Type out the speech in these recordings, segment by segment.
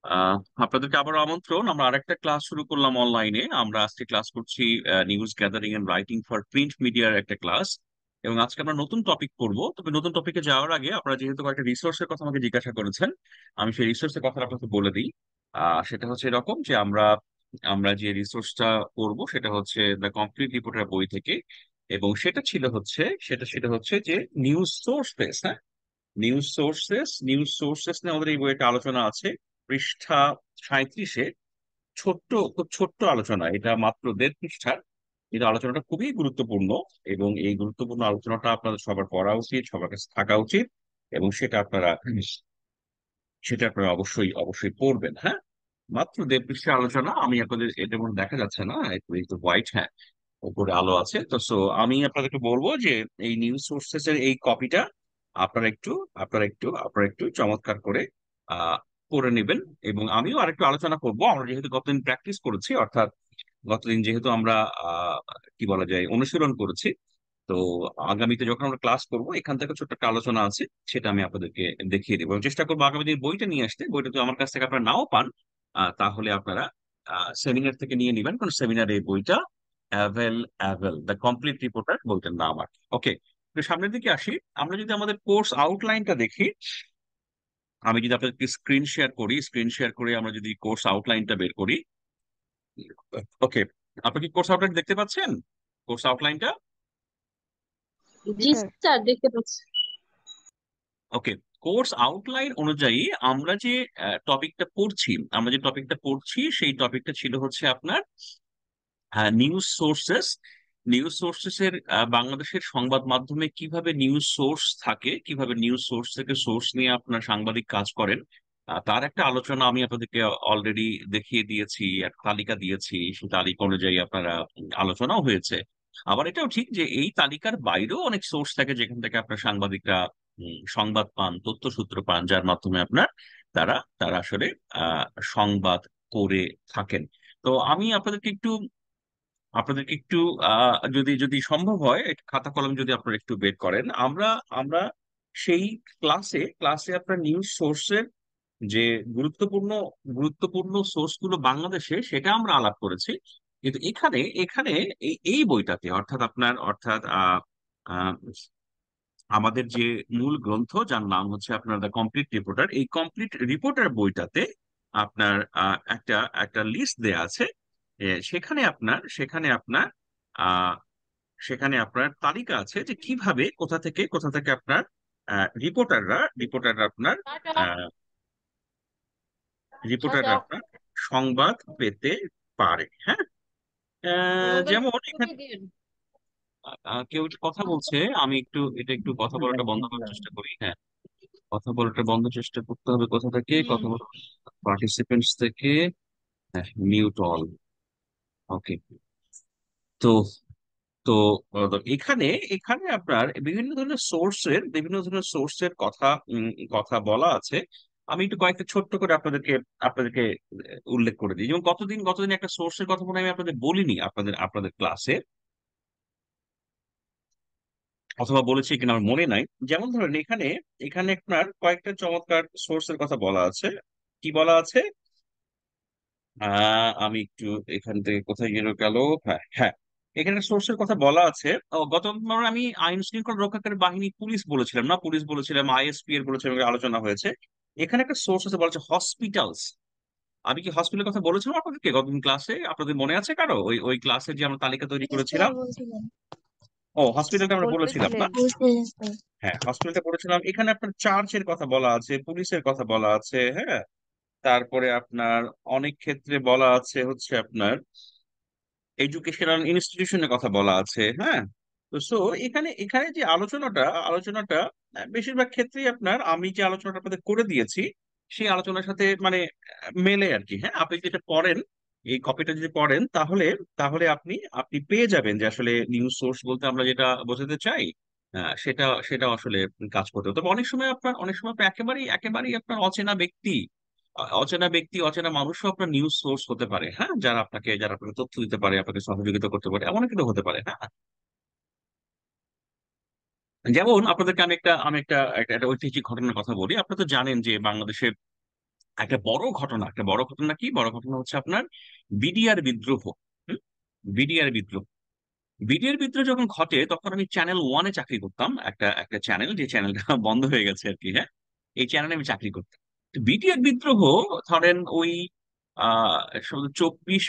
আহ আপনাদেরকে আবার আমন্ত্রণ। আমরা আরেকটা ক্লাস শুরু করলাম অনলাইনে। আমরা আজকে ক্লাস করছি news gathering and writing for print মিডিয়ার একটা ক্লাস। এবং আজকে আমরা নতুন টপিক পড়বো। তবে নতুন টপিকে যাওয়ার আগে আপনারা যেহেতু কয়েকটা রিসোর্সের কথা আমাকে জিজ্ঞাসা করেছেন, আমি সেই রিসোর্সের কথা আপনাকে বলে দিই। সেটা হচ্ছে এরকম যে আমরা আমরা যে রিসোর্সটা পড়বো সেটা হচ্ছে দ্য কমপ্লিট রিপোর্টার বই থেকে। এবং সেটা হচ্ছে যে নিউজ সোর্সেস। হ্যাঁ, নিউজ সোর্সেস নিয়ে আমাদের এই বইটা আলোচনা আছে। পৃষ্ঠা 37-এ খুব ছোট্ট আলোচনা, এটা মাত্র 1.5 পৃষ্ঠার। কিন্তু আলোচনাটা খুবই গুরুত্বপূর্ণ। এবং এই গুরুত্বপূর্ণ আলোচনাটা আপনাদের সবার পড়া উচিত, সবার কাছে থাকা উচিত। এবং সেটা আপনারা অবশ্যই অবশ্যই পড়বেন। হ্যাঁ, মাত্র 1.5 পৃষ্ঠা আলোচনা। আমি আপনাদের, এটা মনে দেখা যাচ্ছে না, একটু একটু হোয়াইট, হ্যাঁ, উপরে আলো আছে তো। আমি আপনাদেরকে বলবো যে এই নিউজ সোর্সেস এর এই কপিটা আপনারা একটু আপনারা একটু চমৎকার করে আহ করে নেবেন। এবং আমিও আরেকটু আলোচনা করব। আমরা যেহেতু গতদিন প্র্যাকটিস করেছি, অর্থাৎ গতদিন যেহেতু আমরা আহ কি বলা যায়, অনুশীলন করেছি, তো আগামীতে যখন আমরা ক্লাস করব এখান থেকে ছোট্ট একটা আলোচনা আছে, সেটা আমি আপনাদেরকে দেখিয়ে দেবো। এবং চেষ্টা করবো আগামী দিন বইটা নিয়ে আসতে। বইটা তো আমার কাছ থেকে আপনারা নাও পান, তাহলে আপনারা সেমিনার থেকে নিয়ে নিবেন, কারণ সেমিনারে এই বইটা avail avail the complete reporter বইটার নাম আর। ওকে, তো সামনের দিকে আসি। আমরা যদি আমাদের কোর্স আউটলাইনটা দেখি, আমি যদি আপনাদেরকে স্ক্রিন শেয়ার করে আমরা যদি কোর্স আউটলাইনটা বের করি। ওকে, আপনি কি কোর্স আউটলাইন দেখতে পাচ্ছেন? কোর্স আউটলাইনটা। জি স্যার, দেখতে পাচ্ছি। ওকে, কোর্স আউটলাইন অনুযায়ী আমরা যে টপিকটা পড়ছি সেই টপিকটা ছিল হচ্ছে আপনার নিউজ সোর্সেস। নিউজ সোর্সেস এর বাংলাদেশের সংবাদ মাধ্যমে কিভাবে নিউজ সোর্স থাকে, কিভাবে নিউজ সোর্স থেকে সোর্স নিয়ে আপনার সাংবাদিক কাজ করেন, তার একটা আলোচনা আমি আপনাদেরকে অলরেডি দেখিয়ে দিয়েছি, এক তালিকা দিয়েছি। সেই তালিকা অনুযায়ী আপনারা আলোচনাও হয়েছে। আবার এটাও ঠিক যে এই তালিকার বাইরেও অনেক সোর্স থাকে যেখান থেকে আপনার সাংবাদিকরা সংবাদ পান, তথ্যসূত্র পান, যার মাধ্যমে আপনার তারা তারা আসলে আহ সংবাদ করে থাকেন। তো আমি আপনাদেরকে একটু যদি যদি সম্ভব হয় একটু খাতা কলম যদি আপনারা একটু বের করেন, আমরা আমরা সেই ক্লাসে আপনার নিউজ সোর্সের যে গুরুত্বপূর্ণ গুরুত্বপূর্ণ সোর্স গুলো বাংলাদেশে, সেটা আমরা আলাপ করেছি। কিন্তু এখানে এখানে এই বইটাতে, অর্থাৎ আহ, আমাদের যে মূল গ্রন্থ, যার নাম হচ্ছে আপনার দ্য কমপ্লিট রিপোর্টার, এই কমপ্লিট রিপোর্টার বইটাতে আপনার একটা একটা লিস্ট দেয়া আছে। সেখানে আপনার আহ সেখানে আপনার তালিকা আছে যে কিভাবে কোথা থেকে আপনার রিপোর্টাররা আপনার টাটা। আহ রিপোর্টাররা টাটা। আপনার সংবাদ পেতে পারে। হ্যাঁ, মোবাইল যেমন এখানে করে দিন। কেউ একটু কথা বলছে। আমি একটু কথা বলাটা বন্ধ করার চেষ্টা করি। হ্যাঁ, কথা বলাটা বন্ধ চেষ্টা করতে হবে। কোথা থেকে হুম। কথা বলা? পার্টিসিপেন্টস থেকে। হ্যাঁ, মিউট অল। ওকে। তো তো তো এখানে এখানে আপনার বিভিন্ন ধরনের সোর্সের কথা বলা আছে। আমি একটু কয়েকটা ছোট্ট করে আপনাদেরকে উল্লেখ করে দিই। যেমন গতদিন একটা সোর্সের কথা মনে হয় আমি আপনাদের বলিনি আপনাদের আপনাদের ক্লাসে, অথবা বলেছি কিনা আমার মনে নাই। যেমন ধরেন এখানে এখানে আপনার কয়েকটা চমৎকার সোর্সের কথা বলা আছে। কি বলা আছে? আমি একটু এখান থেকে কোথায় গেল। হ্যাঁ, হ্যাঁ, এখানে সোর্সের কথা বলা আছে। গতবার আমি আইন শৃঙ্খলা রক্ষাকারী বাহিনী পুলিশ বলেছিলাম, না পুলিশ বলেছিলাম, আইএসপি এর বলেছিলাম, এর আলোচনা হয়েছে। এখানে একটা সোর্স আছে, বলা আছে হসপিটালস। আমি কি হসপিটালের কথা বলেছিলাম আপনাদেরকে গতদিন ক্লাসে? আপনাদের মনে আছে কারো? ওই ওই ক্লাসে যে আমরা তালিকা তৈরি জি স্যার, করেছিলাম। বলছিলেন। ও, হসপিটালটা আমরা বলেছিলাম না? বলছিলেন। বলছিলেন স্যার। হ্যাঁ, হসপিটালটা বলেছিলাম। এখানে আপনার চার্চের কথা বলা আছে, পুলিশের কথা বলা আছে। হ্যাঁ, তারপরে আপনার অনেক ক্ষেত্রে বলা আছে হচ্ছে আপনার এডুকেশনাল ইনস্টিটিউশনের কথা বলা আছে। হ্যাঁ, তো এখানে এখানে যে আলোচনাটা বেশিরভাগ ক্ষেত্রেই আপনার আমি যে আলোচনাটা আপনাদের করে দিয়েছি সেই আলোচনার সাথে মানে মেলে আর কি। হ্যাঁ, আপনি যেটা পড়েন, এই কপিটা যদি পড়েন, তাহলে তাহলে আপনি আপনি পেয়ে যাবেন যে আসলে নিউজ সোর্স বলতে আমরা যেটা বোঝাতে চাই, সেটা আসলে কাজ করতে হবে। তবে অনেক সময় আপনার একেবারেই আপনার অচেনা মানুষও আপনার নিউজ সোর্স হতে পারে। হ্যাঁ, যারা আপনাকে তথ্য দিতে পারে, আপনাকে সহযোগিতা করতে পারে, এমন কিন্তু হতে পারে। হ্যাঁ, যেমন আপনাদেরকে আমি একটা ঐতিহাসিক ঘটনার কথা বলি। আপনারা তো জানেন যে বাংলাদেশে একটা বড় ঘটনা কি, বড় ঘটনা হচ্ছে আপনার বিডিআর বিদ্রোহ। হুম? বিডিআর বিদ্রোহ, বিডিআর বিদ্রোহ যখন ঘটে তখন আমি চ্যানেল 1-এ চাকরি করতাম, একটা একটা চ্যানেল, যে চ্যানেলটা বন্ধ হয়ে গেছে আর কি। হ্যাঁ, এই চ্যানেলে আমি চাকরি করতাম। তো বিডিআর বিদ্রোহ ধরেন ওই 24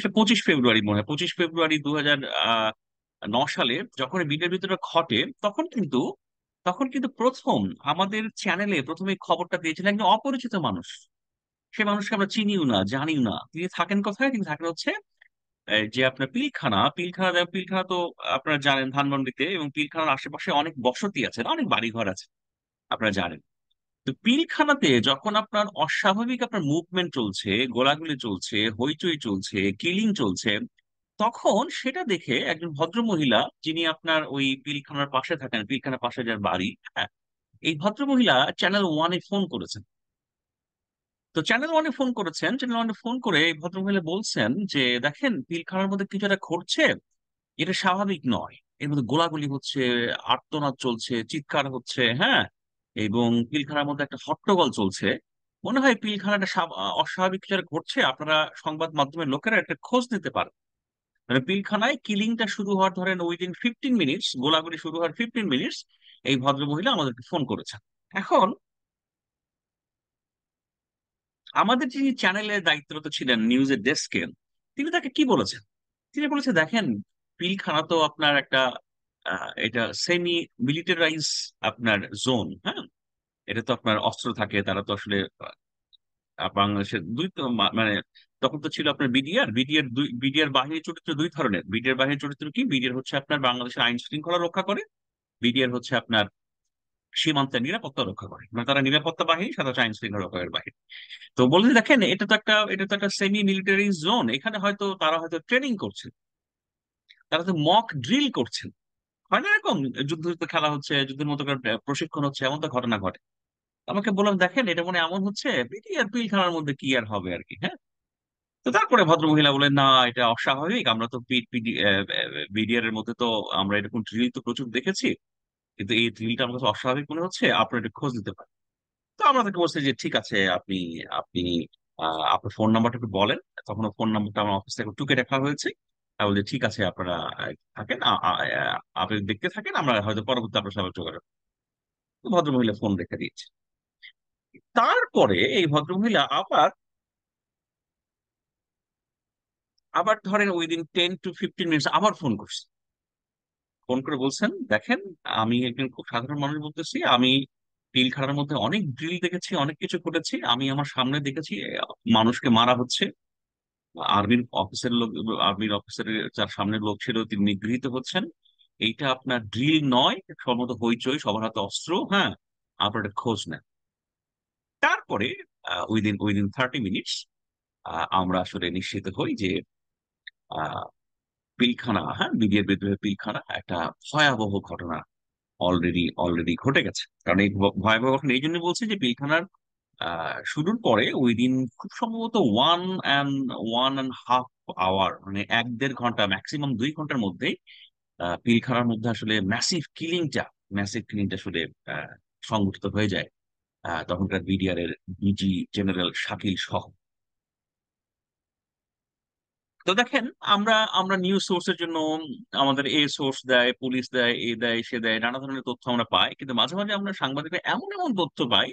25 ফেব্রুয়ারি, মনে হয় 25 ফেব্রুয়ারি 2009 সালে যখন বিডিআর বিদ্রোহ ঘটে, তখন কিন্তু প্রথম আমাদের চ্যানেলে প্রথমে এই খবরটা দিয়েছিলেন একজন অপরিচিত মানুষ। সে মানুষকে আমরা চিনিও না, জানিও না। তিনি থাকেন কোথায়? তিনি থাকেন হচ্ছে এই যে আপনার পিলখানা তো আপনারা জানেন ধানমন্ডিতে, এবং পিলখানার আশেপাশে অনেক বসতি আছে না, অনেক বাড়িঘর আছে, আপনারা জানেন। তো পিলখানাতে যখন আপনার অস্বাভাবিক আপনার মুভমেন্ট চলছে, গোলাগুলি চলছে, হইচই চলছে, কিলিং চলছে, তখন সেটা দেখে একজন ভদ্র মহিলা, যিনি আপনার ওই পিলখানার পাশে থাকেন, পিলখানার পাশে যার বাড়ি, হ্যাঁ, এই ভদ্র মহিলা চ্যানেল 1-এ ফোন করেছেন। তো চ্যানেল 1-এ ফোন করে এই ভদ্রমহিলা বলছেন যে দেখেন, পিলখানার মধ্যে কিছু একটা ঘটছে, এটা স্বাভাবিক নয়। এর মধ্যে গোলাগুলি হচ্ছে, আর্তনাদ চলছে, চিৎকার হচ্ছে, হ্যাঁ, এবং পিলখানার মধ্যে একটা হট্টগোল চলছে। মনে হয় পিলখানাটা অস্বাভাবিক কিছু একটা ঘটছে, আপনারা সংবাদ মাধ্যমের লোকেরা একটা খোঁজ নিতে পারেন। মানে পিলখানায় কিলিংটা শুরু হওয়ার ধরেন উইদিন 15 মিনিটস, গোলাগুলি শুরু হওয়ার 15 মিনিটস এই ভদ্রমহিলা আমাদেরকে ফোন করেছেন। এখন আমাদের যিনি চ্যানেলের দায়িত্বরত ছিলেন, নিউজের ডেস্কে, তিনি তাকে কি বলেছেন? তিনি বলেছে দেখেন, পিলখানা তো আপনার একটা এটা সেমি মিলিটারাইজ আপনার জোন, হ্যাঁ, এটা তো আপনার অস্ত্র থাকে, তারা তো আসলে বাংলাদেশের দুই তো মানে তখন তো ছিল আপনার বিডিআর বাহিনীর চরিত্র দুই ধরনের। বিডিআর বাহিনীর চরিত্র কি? বিডিআর হচ্ছে আপনার বাংলাদেশের আইন শৃঙ্খলা রক্ষা করে, বিডিআর হচ্ছে আপনার সীমান্তের নিরাপত্তা রক্ষা করে, মানে তারা নিরাপত্তা বাহিনী, সাথে হচ্ছে আইন শৃঙ্খলা রক্ষাকারী বাহিনী। তো বলতে দেখেন, এটা তো একটা সেমি মিলিটারি জোন, এখানে হয়তো তারা হয়তো ট্রেনিং করছে, তারা তো মক ড্রিল করছেন, হয় না এরকম, যুদ্ধ যুদ্ধ খেলা হচ্ছে, যুদ্ধের মতো করে প্রশিক্ষণ হচ্ছে, এমন তো ঘটনা ঘটে। আমাকে বললাম দেখেন, এটা মনে হয় এমন হচ্ছে, পিটি আর পিলখানার মধ্যে কি আর হবে আর কি, হ্যাঁ। তো তারপরে ভদ্রমহিলা বলেন না, এটা অস্বাভাবিক, আমরা তো বিডিআর এর মধ্যে তো আমরা এরকম ড্রিল তো প্রচুর দেখেছি, কিন্তু এই ড্রিলটা আমার কাছে অস্বাভাবিক মনে হচ্ছে, আপনারা এটা খোঁজ নিতে পারেন। তো আমরা তাকে বলছি যে ঠিক আছে, আপনি আপনি আপনার ফোন নাম্বারটা একটু বলেন। তখন ফোন নাম্বারটা আমার অফিস থেকে টুকে রাখা হয়েছে। আমি বলছি ঠিক আছে, আপনারা থাকেন, আপনি দেখতে থাকেন, আমরা হয়তো পরবর্তী আপনার সাথে যোগাযোগ করবো। তো ভদ্রমহিলা ফোন রেখে দিয়েছে। তারপরে এই ভদ্রমহিলা আবার আবার ধরেন উইদিন 10 to 15 মিনিটস আবার ফোন করছে। ফোন করে বলছেন দেখেন, আমি একজন খুব সাধারণ মানুষ বলতেছি, আমি পিলখানার মধ্যে অনেক ড্রিল দেখেছি, অনেক কিছু করেছি, আমি আমার সামনে দেখেছি মানুষকে মারা হচ্ছে, আর্মির অফিসারের যার সামনের লোক ছিল তিনি নিগৃহীত হচ্ছেন। এইটা আপনার ড্রিল নয়, সম্ভবত হইচই, সবার হাতে অস্ত্র, হ্যাঁ, আপনার একটা খোঁজ নেন। তারপরে উইদিন উইদিন 30 মিনিটস আমরা আসলে নিশ্চিত হই যে পিলখানা, হ্যাঁ, বিডিআর বিদ্রোহের পিলখানা একটা ভয়াবহ ঘটনা অলরেডি ঘটে গেছে। কারণ এই ভয়াবহ ঘটনা এই জন্য বলছি যে পিলখানার শুরুর পরে দিন খুব সম্ভবত 1 and 1.5 আওয়ার, মানে 1-1.5 ঘন্টা, ম্যাক্সিমাম 2 ঘন্টার মধ্যেই পিলখানার মধ্যে আসলে ম্যাসিভ কিলিংটা আসলে আহ, সংঘটিত হয়ে যায় তখনকার বিডিআর এর ডিজি জেনারেল শাকিল সহ। তো দেখেন, আমরা আমরা নিউজ সোর্সের জন্য আমাদের এ সোর্স দেয়, পুলিশ দেয়, এ দেয়, সে দেয়, নানা ধরনের তথ্য আমরা পাই, কিন্তু মাঝে মাঝে আমরা সাংবাদিকরা এমন এমন তথ্য পাই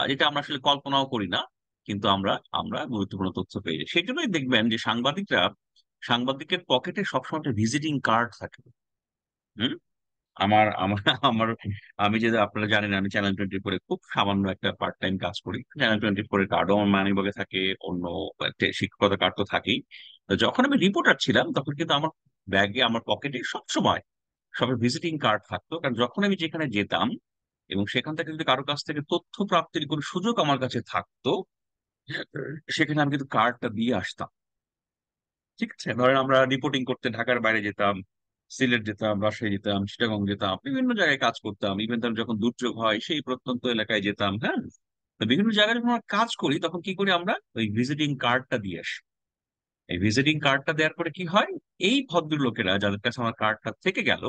যেটা আমরা আসলে কল্পনাও করি না, কিন্তু আমরা আমরা গুরুত্বপূর্ণ তথ্য পেয়ে যাই। সেই জন্যই দেখবেন যে সাংবাদিকের পকেটে সবসময় একটা ভিজিটিং কার্ড থাকে। হুম। আমার আমার আমার আমি যে, আপনারা জানেন আমি চ্যানেল 24 খুব সামান্য একটা পার্ট টাইম কাজ করি, চ্যানেল 24 কার্ডও আমার মানি ব্যাগে থাকে, অন্য একটা শিক্ষকতা কার্ড তো থাকেই। তো যখন আমি রিপোর্টার ছিলাম তখন কিন্তু আমার ব্যাগে, আমার পকেটে সবসময় সবের ভিজিটিং কার্ড থাকতো, কারণ যখন আমি যেখানে যেতাম এবং সেখান থেকে যদি কারো কাছ থেকে তথ্য প্রাপ্তির কোনো সুযোগ আমার কাছে থাকতো, সেখানে আমি কিন্তু কার্ডটা দিয়ে আসতাম। ঠিক আছে, ধরেন আমরা রিপোর্টিং করতে ঢাকার বাইরে যেতাম, সিলেট যেতাম, রাজশাহী যেতাম, চিটাগং যেতাম, বিভিন্ন জায়গায় কাজ করতাম, ইভেন যখন দুর্যোগ হয় সেই প্রত্যন্ত এলাকায় যেতাম, হ্যাঁ। তো বিভিন্ন জায়গায় যখন আমরা কাজ করি তখন কি করি, আমরা ওই ভিজিটিং কার্ডটা দিয়ে আসি। এই ভিজিটিং কার্ডটা দেওয়ার পরে কি হয়, এই ভদ্রলোকেরা যাদের কাছে আমার কার্ডটা থেকে গেল,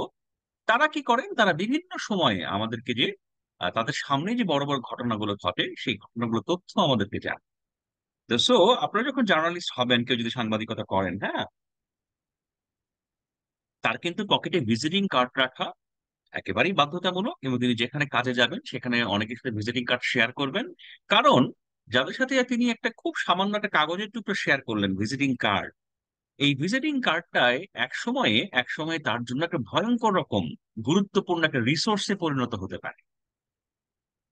তারা কি করেন, তারা বিভিন্ন সময়ে আমাদেরকে তাদের সামনে যে বড় বড় ঘটনাগুলো ঘটে সেই ঘটনাগুলো তথ্য আমাদেরকে জানে। তো সো আপনারা যখন জার্নালিস্ট হবেন, কেউ যদি সাংবাদিকতা করেন, হ্যাঁ, তার কিন্তু পকেটে ভিজিটিং কার্ড রাখা একেবারেই বাধ্যতামূলক, এবং তিনি যেখানে কাজে যাবেন সেখানে অনেকের সাথে ভিজিটিং কার্ড শেয়ার করবেন। কারণ যাদের সাথে তিনি একটা খুব সামান্য একটা কাগজের টুকরো শেয়ার করলেন, ভিজিটিং কার্ড, এই ভিজিটিং কার্ডটায় এক সময়ে তার জন্য একটা ভয়ঙ্কর রকম গুরুত্বপূর্ণ একটা রিসোর্সে পরিণত হতে পারে।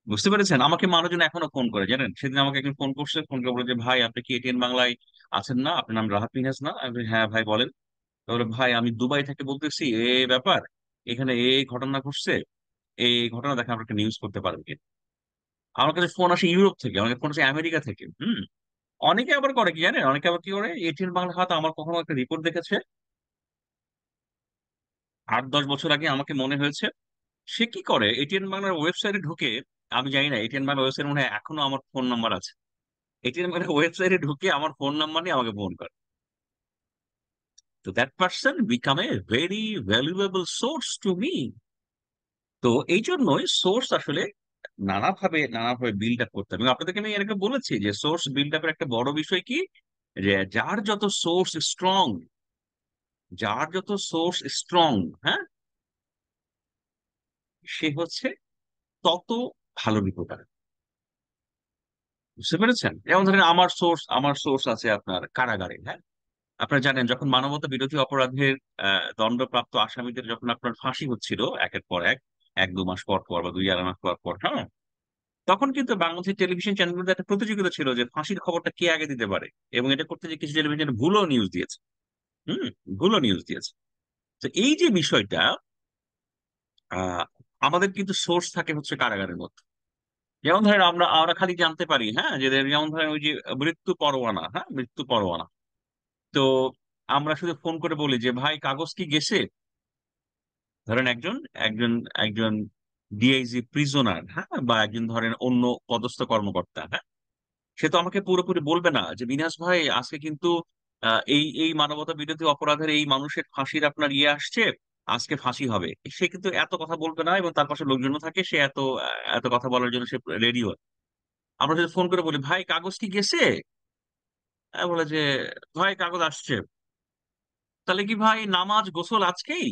বুঝতে পেরেছেন? আমাকে মানুষজন এখনো ফোন করে, জানেন, সেদিন আমাকে একজন ফোন করছে, ফোন করে বলে যে, ভাই আপনি কি এটিএন বাংলায় আছেন না? আপনার নাম রাহাত মিনহাজ না? আমি বলি, হ্যাঁ ভাই বলেন। তাহলে, ভাই আমি দুবাই থেকে বলতেছি, ব্যাপার, এখানে এই ঘটনা ঘটছে, এই ঘটনা দেখে আমরা একটা নিউজ করতে পারবেন কি? আমার কাছে ফোন আসে ইউরোপ থেকে, আমাকে ফোন আসে আমেরিকা থেকে। অনেকে আবার করে কি জানেন, অনেকে আবার কি করে, এটিএন বাংলা হয়তো আমার কখনো একটা রিপোর্ট দেখেছে 8-10 বছর আগে, আমাকে মনে হয়েছে, সে কি করে এটিএন বাংলার ওয়েবসাইটে ঢুকে, আমি জানি না এটিএন বাংলা ওয়েবসাইটে মনে হয় এখনো আমার ফোন নাম্বার আছে, এটিএন বাংলা ওয়েবসাইটে ঢুকে আমার ফোন নাম্বার নিয়ে আমাকে ফোন করে। তো that person become a very valuable source to me. তো এই জন্যই সোর্স আসলে নানাভাবে নানাভাবে বিল্ড আপ করতে হবে, এবং আপনাদেরকে আমি এর আগে বলেছি যে সোর্স বিল্ড আপের একটা বড় বিষয় কি, যে যার যত সোর্স স্ট্রং, যার যত সোর্স স্ট্রং, হ্যাঁ, সে হচ্ছে তত ভালো রিপোর্টার। বুঝতে পেরেছেন? যেমন ধরেন আমার সোর্স আছে আপনার কারাগারে, হ্যাঁ। আপনারা জানেন যখন মানবতা বিরোধী অপরাধের দণ্ডপ্রাপ্ত আসামিদের যখন আপনার ফাঁসি হচ্ছিল একের পর এক, 1-2 মাস পর পর বা 2-2.5 মাস পর পর, হ্যাঁ, তখন কিন্তু বাংলাদেশের টেলিভিশন চ্যানেলগুলোতে একটা প্রতিযোগিতা ছিল যে ফাঁসির খবরটা কে আগে দিতে পারে, এবং এটা করতে যে কিছু টেলিভিশন ভুলও নিউজ দিয়েছে। হুম, ভুলও নিউজ দিয়েছে। তো এই যে বিষয়টা, আহ আমাদের কিন্তু সোর্স থাকে হচ্ছে কারাগারের মধ্যে। যেমন ধরেন আমরা আমরা খালি জানতে পারি, হ্যাঁ, যে যেমন ধরেন ওই যে মৃত্যু পরোয়ানা, হ্যাঁ, মৃত্যু পরোয়ানা। তো আমরা শুধু ফোন করে বলি যে, ভাই কাগজ কি গেছে? ধরেন একজন একজন একজন ডিআইজি প্রিজনার, হ্যাঁ, বা একজন ধরেন অন্য পদস্থ কর্মকর্তা, হ্যাঁ, সে তো আমাকে পুরোপুরি বলবে না যে, বিনাশ ভাই আজকে কিন্তু এই এই মানবতা বিরোধী অপরাধের এই মানুষের ফাঁসির আপনার ইয়ে আসছে, আজকে ফাঁসি হবে। সে কিন্তু এত কথা বলবে না, এবং তার পাশে লোকজনও থাকে, সে এত কথা বলার জন্য সে রেডিও। আমরা যদি ফোন করে বলি, ভাই কাগজ কি গেছে? বলে যে, ভাই কাগজ আসছে। তাহলে কি ভাই নামাজ গোসল আজকেই?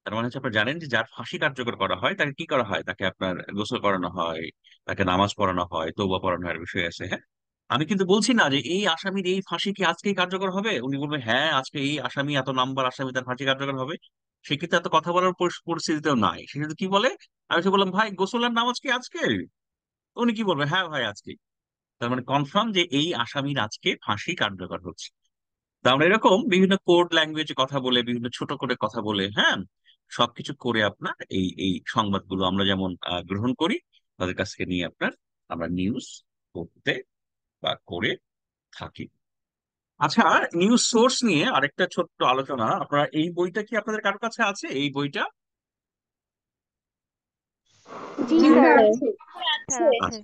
তার মানে হচ্ছে আপনারা জানেন যে যার ফাঁসি কার্যকর করা হয় তাকে কি করা হয়, তাকে আপনার গোসল করানো হয়, তাকে নামাজ পড়ানো হয়, তওবা পড়ানো হয়, বিষয় আছে, হ্যাঁ। আমি কিন্তু বলছি না যে এই আসামির এই ফাঁসি কি আজকেই কার্যকর হবে। উনি বলবেন, হ্যাঁ আজকে এই আসামি, এত নাম্বার আসামি, তার ফাঁসি কার্যকর হবে। সে কিন্তু এত কথা বলার পরিস্থিতিতেও নাই, সে কিন্তু কি বলে, আমি সে বললাম, ভাই গোসল আর নামাজ কি আজকে? উনি কি বলবে, হ্যাঁ ভাই আজকে। তার মানে কনফার্ম যে এই আসামির আজকে ফাঁসি কার্যকর হচ্ছে। তো আমরা এরকম বিভিন্ন কোড ল্যাঙ্গুয়েজে কথা বলে, বিভিন্ন ছোট করে কথা বলে, হ্যাঁ, সবকিছু করে আপনার এই এই সংবাদগুলো আমরা যেমন গ্রহণ করি, তাদের কাছ থেকে নিয়ে আপনার আমরা নিউজ করতে বা করে থাকি। আচ্ছা, নিউজ সোর্স নিয়ে আরেকটা ছোট্ট আলোচনা, আপনারা এই বইটা কি আপনাদের কারো কাছে আছে, এই বইটা? জি জি স্যার, স্যার। স্যার আছে। আচ্ছা,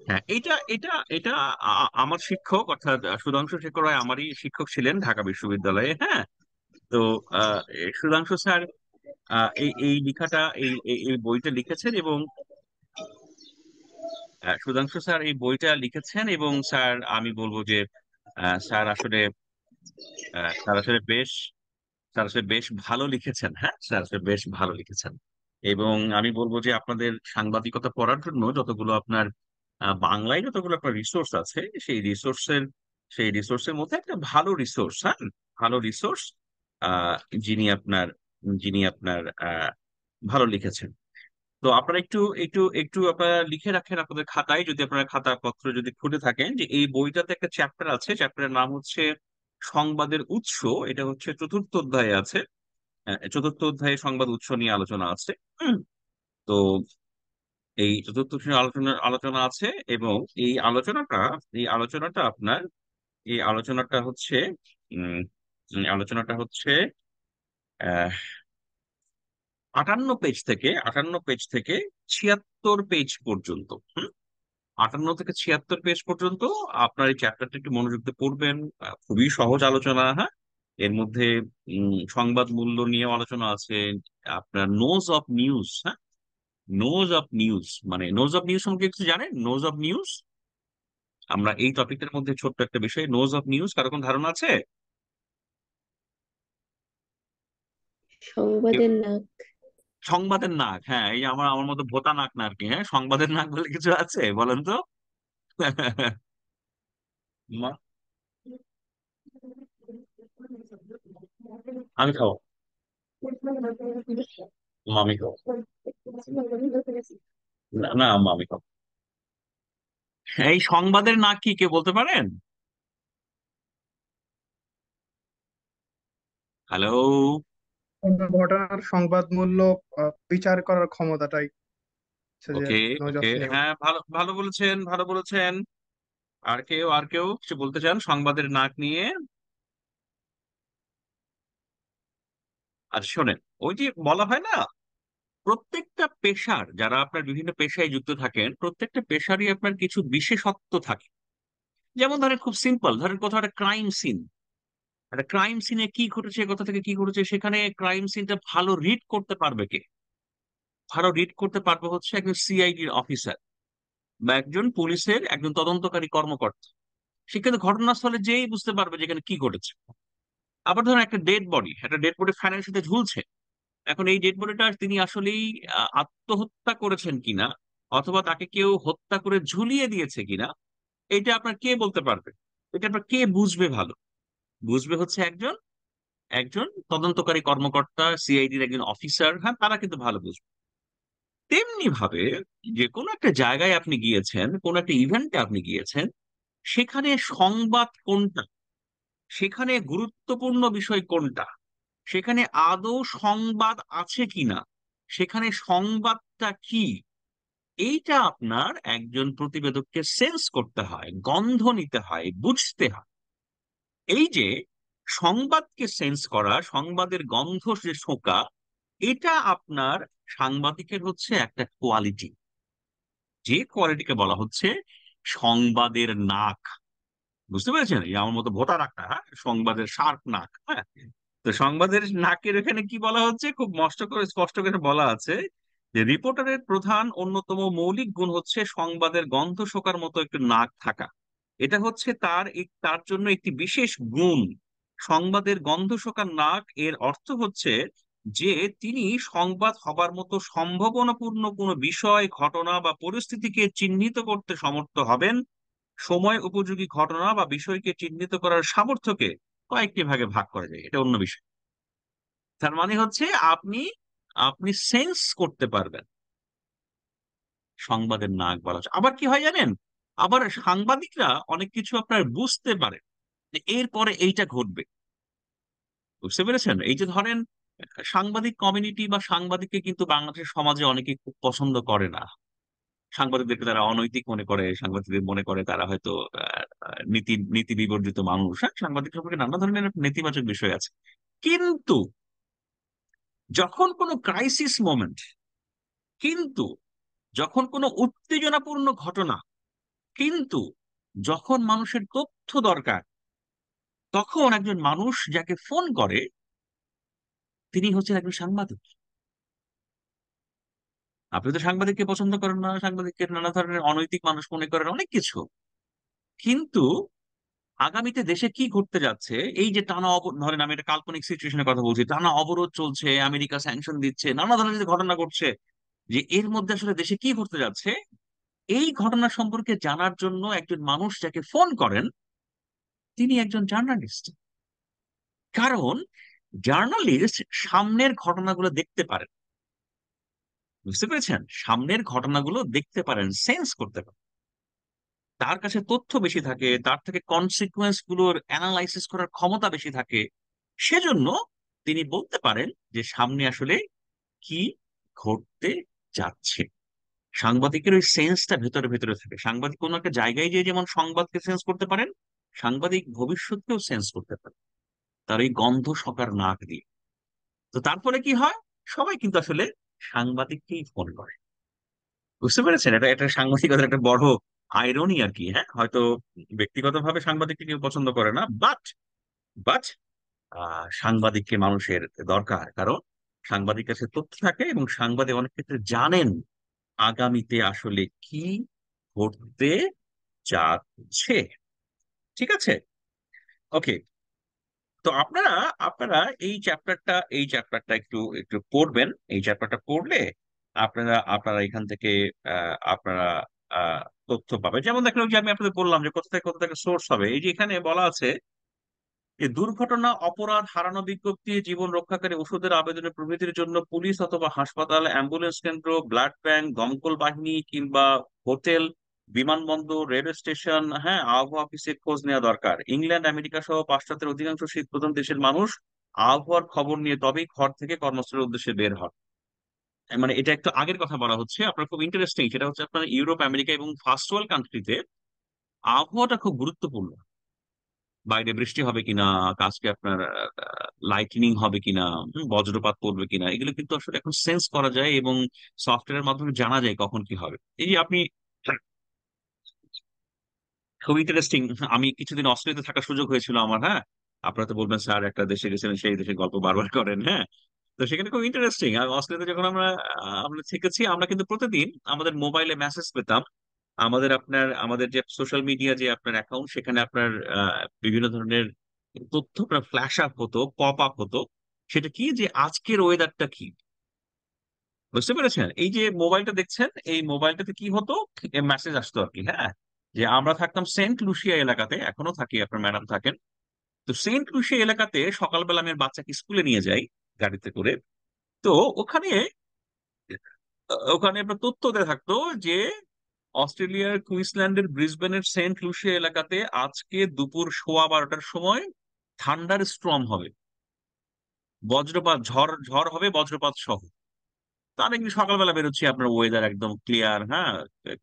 হ্যাঁ, এটা এটা এটা আমার শিক্ষক, অর্থাৎ সুধাংশু শেখর রায় আমারই শিক্ষক ছিলেন ঢাকা বিশ্ববিদ্যালয়ে, হ্যাঁ। তো সুধাংশু স্যার এই এই লেখাটা, এই বইটা লিখেছেন, এবং সুধাংশু স্যার এই বইটা লিখেছেন, এবং স্যার আমি বলবো যে স্যার আসলে স্যার আসলে বেশ, স্যার আসলে বেশ ভালো লিখেছেন, হ্যাঁ, স্যার আসলে বেশ ভালো লিখেছেন। এবং আমি বলবো যে আপনাদের সাংবাদিকতা পড়ার জন্য যতগুলো আপনার বাংলায় যতগুলো আপনার রিসোর্স আছে, সেই রিসোর্সের মধ্যে একটা ভালো রিসোর্স, হ্যাঁ, ভালো রিসোর্স, আহ যিনি আপনার যিনি আপনার ভালো লিখেছেন। তো আপনারা একটু একটু একটু আপনারা লিখে রাখেন আপনাদের খাতায়, যদি আপনারা খাতা পত্র যদি খুলে থাকেন, যে এই বইটাতে একটা চ্যাপ্টার আছে, চ্যাপ্টারের নাম হচ্ছে সংবাদের উৎস। এটা হচ্ছে চতুর্থ অধ্যায়ে আছে। চতুর্থ অধ্যায়ে সংবাদ উৎস নিয়ে আলোচনা আছে। হুম, তো এই চতুর্থ অধ্যায়ে আলোচনা আলোচনা আছে, এবং এই আলোচনাটা এই আলোচনাটা আপনার এই আলোচনাটা হচ্ছে উম এই আলোচনাটা হচ্ছে আহ 58 পেজ থেকে 76 পেজ পর্যন্ত। 58 থেকে 76 পেজ পর্যন্ত আপনার এই চ্যাপ্টারটা একটু মনোযোগ দিয়ে পড়বেন। খুবই সহজ আলোচনা, হ্যাঁ। এর মধ্যে সংবাদ মূল্য নিয়েও আলোচনা আছে, আপনার নোজ অফ নিউজ, হ্যাঁ, নোজ অফ নিউজ মানে নোজ অফ নিউজ সম্পর্কে কিছু জানেন? নোজ অফ নিউজ, আমরা এই টপিকটার মধ্যে ছোট্ট একটা বিষয়, নোজ অফ নিউজ, কারো কোনো ধারণা আছে? সংবাদের নাক। সংবাদের নাক, হ্যাঁ, এই যে আমার আমার মতো ভোতা নাক না আর কি। হ্যাঁ, সংবাদের নাক বলে কিছু আছে বলেন তো? মা- আমি খাবো, মামি খাবো। না না, মামি খাবো। এই সংবাদের নাক কি কে বলতে পারেন? হ্যালো। কোনো ঘটনার সংবাদমূলক বিচার করার ক্ষমতাটাই হচ্ছে যে ওকে নজ ওকে, অফ নিউজ। হ্যাঁ, ভালো ভালো বলেছেন, ভালো বলেছেন। আর কেউ কিছু বলতে চান সংবাদের নাক নিয়ে? আচ্ছা শোনেন, ওই যে বলা হয় না, প্রত্যেকটা পেশার, যারা আপনার বিভিন্ন পেশায় যুক্ত থাকেন, প্রত্যেকটা পেশারই আপনার কিছু বিশেষত্ব থাকে। যেমন ধরেন, খুব সিম্পল, ধরেন কোথাও একটা ক্রাইম সিন, একটা ক্রাইম সিনে কি ঘটেছে, কোথা থেকে কি ঘটেছে, সেখানে ক্রাইম সিনটা ভালো রিড করতে পারবে কে? ভালো রিড করতে পারবে হচ্ছে একজন সিআইডির অফিসার বা একজন পুলিশের একজন তদন্তকারী কর্মকর্তা। সে কিন্তু ঘটনাস্থলে যেই বুঝতে পারবে যে এখানে কি ঘটেছে। আবার ধরেন একটা ডেড বডি ফাইন্যান্সিতে সাথে ঝুলছে। এখন এই ডেড বডিটা তিনি আসলেই আত্মহত্যা করেছেন কিনা, অথবা তাকে কেউ হত্যা করে ঝুলিয়ে দিয়েছে কিনা, এটা আপনার কে বলতে পারবে? এটা আপনার কে বুঝবে ভালো? বুঝবে হচ্ছে একজন একজন তদন্তকারী কর্মকর্তা, সিআইডির একজন অফিসার, হ্যাঁ, তারা কিন্তু ভালো বুঝবে। তেমনি ভাবে যে কোনো একটা জায়গায় আপনি গিয়েছেন, কোনো একটা ইভেন্টে আপনি গিয়েছেন, সেখানে সংবাদ কোনটা, সেখানে গুরুত্বপূর্ণ বিষয় কোনটা, সেখানে আদৌ সংবাদ আছে কিনা, সেখানে সংবাদটা কি, এইটা আপনার একজন প্রতিবেদককে সেন্স করতে হয়, গন্ধ নিতে হয়, বুঝতে হয়। এই যে সংবাদকে সেন্স করা, সংবাদের গন্ধ যে শোকা, এটা আপনার সাংবাদিকের হচ্ছে একটা কোয়ালিটি, যে কোয়ালিটিকে বলা হচ্ছে সংবাদের নাক। বুঝতে পেরেছেন? এই আমার মতো ভোটা নাক না, হ্যাঁ, সংবাদের শার্প নাক। হ্যাঁ, তো সংবাদের নাকের এখানে কি বলা হচ্ছে, খুব মস্ত করে স্পষ্ট করে বলা আছে যে রিপোর্টারের প্রধান অন্যতম মৌলিক গুণ হচ্ছে সংবাদের গন্ধ শোকার মতো একটু নাক থাকা। এটা হচ্ছে তার জন্য একটি বিশেষ গুণ। সংবাদের গন্ধ শোকার নাক এর অর্থ হচ্ছে যে তিনি সংবাদ হবার মতো সম্ভাবনাপূর্ণ কোনো বিষয়, ঘটনা বা পরিস্থিতিকে চিহ্নিত করতে সমর্থ হবেন। সময় উপযোগী ঘটনা বা বিষয়কে চিহ্নিত করার সামর্থ্যকে কয়েকটি ভাগে ভাগ করা যায়, এটা অন্য বিষয়। তার মানে হচ্ছে আপনি আপনি সেন্স করতে পারবেন। সংবাদের নাক বলা হচ্ছে। আবার কি হয় জানেন, আবার সাংবাদিকরা অনেক কিছু আপনার বুঝতে পারে যে এরপরে এইটা ঘটবে। বুঝতে পেরেছেন? এই যে ধরেন, সাংবাদিক কমিউনিটি বা সাংবাদিককে কিন্তু বাংলাদেশের সমাজে অনেকে খুব পছন্দ করে না। সাংবাদিকদেরকে তারা অনৈতিক মনে করে, সাংবাদিকদের মনে করে তারা হয়তো নীতি নীতি বিবর্জিত মানুষ। হ্যাঁ, সাংবাদিক সম্পর্কে নানা ধরনের নেতিবাচক বিষয় আছে। কিন্তু যখন কোনো ক্রাইসিস মোমেন্ট, কিন্তু যখন কোনো উত্তেজনাপূর্ণ ঘটনা, কিন্তু যখন মানুষের তথ্য দরকার, তখন একজন মানুষ যাকে ফোন করে তিনি হচ্ছেন একজন সাংবাদিক। আপনি তো সাংবাদিককে পছন্দ করেন না, সাংবাদিককে নানা ধরনের অনৈতিক মানুষ মনে করেন, অনেক কিছু। কিন্তু আগামীতে দেশে কি ঘটতে যাচ্ছে, এই যে টানা ধরেন আমি একটা কাল্পনিক সিচুয়েশনের কথা বলছি, টানা অবরোধ চলছে, আমেরিকা স্যাংশন দিচ্ছে, নানা ধরনের যে ঘটনা ঘটছে, যে এর মধ্যে আসলে দেশে কি ঘটতে যাচ্ছে, এই ঘটনা সম্পর্কে জানার জন্য একজন মানুষ যাকে ফোন করেন তিনি একজন জার্নালিস্ট। কারণ জার্নালিস্ট সামনের ঘটনাগুলো দেখতে পারেন। বুঝতে পেরেছেন? সামনের ঘটনাগুলো দেখতে পারেন, সেন্স করতে পারেন। তার কাছে তথ্য বেশি থাকে, তার থেকে কনসিকুয়েন্স গুলোর অ্যানালাইসিস করার ক্ষমতা বেশি থাকে। সেজন্য তিনি বলতে পারেন যে সামনে আসলে কি ঘটতে যাচ্ছে। সাংবাদিকের ওই সেন্সটা ভেতরে ভেতরে থাকে। সাংবাদিক কোনো একটা জায়গায় গিয়ে যেমন সংবাদকে সেন্স করতে পারেন, সাংবাদিক ভবিষ্যৎকেও সেন্স করতে পারে তার এই গন্ধ সকার নাক দিয়ে। তো তারপরে কি হয়, সবাই কিন্তু আসলে সাংবাদিককেই ফোন করে। বুঝতে পেরেছেন? এটা এটা সাংবাদিকতার একটা বড় আইরনি আর কি। হ্যাঁ, হয়তো ব্যক্তিগতভাবে সাংবাদিককে কেউ পছন্দ করে না, বাট বাট সাংবাদিককে মানুষের দরকার। কারণ সাংবাদিক কাছে তথ্য থাকে এবং সাংবাদিক অনেক ক্ষেত্রে জানেন আগামীতে আসলে কি ঘটতে যাচ্ছে। ঠিক আছে, ওকে। তো আপনারা আপনারা এই চ্যাপ্টারটা একটু একটু পড়বেন। এই চ্যাপ্টারটা পড়লে আপনারা আপনারা এখান থেকে আপনারা আহ, তথ্য পাবেন। যেমন দেখেন, ওই যে আমি আপনাদের বললাম যে কোথা থেকে সোর্স হবে। এই যে এখানে বলা আছে যে দুর্ঘটনা, অপরাধ, হারানো বিজ্ঞপ্তি, জীবন রক্ষাকারী ওষুধের আবেদনের প্রভৃতির জন্য পুলিশ অথবা হাসপাতাল, অ্যাম্বুলেন্স কেন্দ্র, ব্লাড ব্যাংক, দমকল বাহিনী কিংবা হোটেল, বিমানবন্দর, রেলওয়ে স্টেশন, হ্যাঁ, আবহাওয়া অফিসে খোঁজ নেওয়া দরকার। ইংল্যান্ড, আমেরিকা সহ পাশ্চাত্যের অধিকাংশ শীত প্রধান দেশের মানুষ আবহাওয়ার খবর নিয়ে তবেই ঘর থেকে কর্মস্থলের উদ্দেশ্যে বের হয়। মানে এটা একটু আগের কথা বলা হচ্ছে, আপনার খুব ইন্টারেস্টিং। সেটা হচ্ছে আপনার ইউরোপ, আমেরিকা এবং ফার্স্ট ওয়ার্ল্ড কান্ট্রিতে আবহাওয়াটা খুব গুরুত্বপূর্ণ। বাইরে বৃষ্টি হবে কিনা, আজকে আপনার লাইটনিং হবে কিনা, বজ্রপাত পড়বে কিনা, এগুলো কিন্তু আসলে এখন সেন্স করা যায় এবং সফটওয়্যারের মাধ্যমে জানা যায় কখন কি হবে। এই যে আপনি, খুব ইন্টারেস্টিং। আমি কিছুদিন অস্ট্রেলিয়াতে থাকার সুযোগ হয়েছিল আমার, হ্যাঁ। আপনারা তো বলবেন স্যার একটা দেশে গেছিলেন, সেই দেশের গল্প বারবার করেন, হ্যাঁ। তো সেখানে খুব ইন্টারেস্টিং। আর অস্ট্রেলিয়াতে যখন আমরা থেকেছি, আমরা কিন্তু প্রতিদিন আমাদের মোবাইলে মেসেজ পেতাম। আমাদের যে সোশ্যাল মিডিয়া যে আপনার অ্যাকাউন্ট, সেখানে আপনার বিভিন্ন ধরনের তথ্য আপনার ফ্ল্যাশ আপ হতো, পপ আপ হতো। সেটা কি, যে আজকের ওয়েদারটা কি, বুঝতে পেরেছেন? এই যে মোবাইলটা দেখছেন, এই মোবাইলটাতে কি হতো, মেসেজ আসতো আর কি, হ্যাঁ। যে আমরা থাকতাম সেন্ট লুসিয়া এলাকাতে, এখনো থাকি, আপনার ম্যাডাম থাকেন। তো সেন্ট লুসিয়া এলাকাতে সকালবেলা আমি আমার বাচ্চাকে স্কুলে নিয়ে যাই গাড়িতে করে। তো ওখানে ওখানে আপনার তথ্য দেয়া থাকতো যে অস্ট্রেলিয়ার কুইন্সল্যান্ডের ব্রিসবেনের সেন্ট লুসিয়া এলাকাতে আজকে দুপুর 12:15টার সময় থান্ডার স্টর্ম হবে, বজ্রপাত, ঝড় ঝড় হবে বজ্রপাত সহ। তার একদিন সকালবেলা বেরোচ্ছি, আপনার ওয়েদার একদম ক্লিয়ার, হ্যাঁ,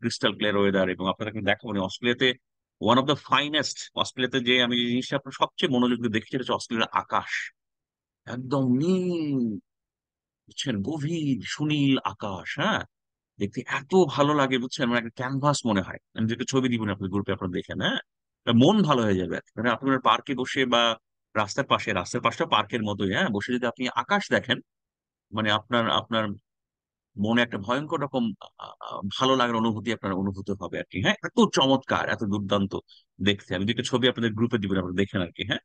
ক্রিস্টাল ক্লিয়ার ওয়েদার। এবং আপনারা কিন্তু দেখাবো অস্ট্রেলিয়াতে ওয়ান অফ দ্য ফাইনেস্ট, অস্ট্রেলিয়াতে যে আমি যে জিনিসটা আপনার সবচেয়ে মনোযোগ দিয়ে দেখছি, সেটা হচ্ছে অস্ট্রেলিয়ার আকাশ। একদম নীল, বুঝছেন, গভীর সুনীল আকাশ, হ্যাঁ। দেখতে এত ভালো লাগে, বুঝছেন, আমার একটা ক্যানভাস মনে হয়। আমি যে একটা ছবি দিব না আপনার গ্রুপে, আপনারা দেখেন, হ্যাঁ। তা মন ভালো হয়ে যাবে। মানে আপনার পার্কে বসে বা রাস্তার পাশটা পার্কের মতোই, হ্যাঁ, বসে যদি আপনি আকাশ দেখেন, মানে আপনার আপনার মনে একটা ভয়ঙ্কর রকম ভালো লাগার অনুভূতি আপনার অনুভূত হবে আর কি, হ্যাঁ। এত চমৎকার, এত দুর্দান্ত দেখতে। আমি দুটো ছবি আপনাদের গ্রুপে দিবেন, আপনারা দেখেন আর কি, হ্যাঁ।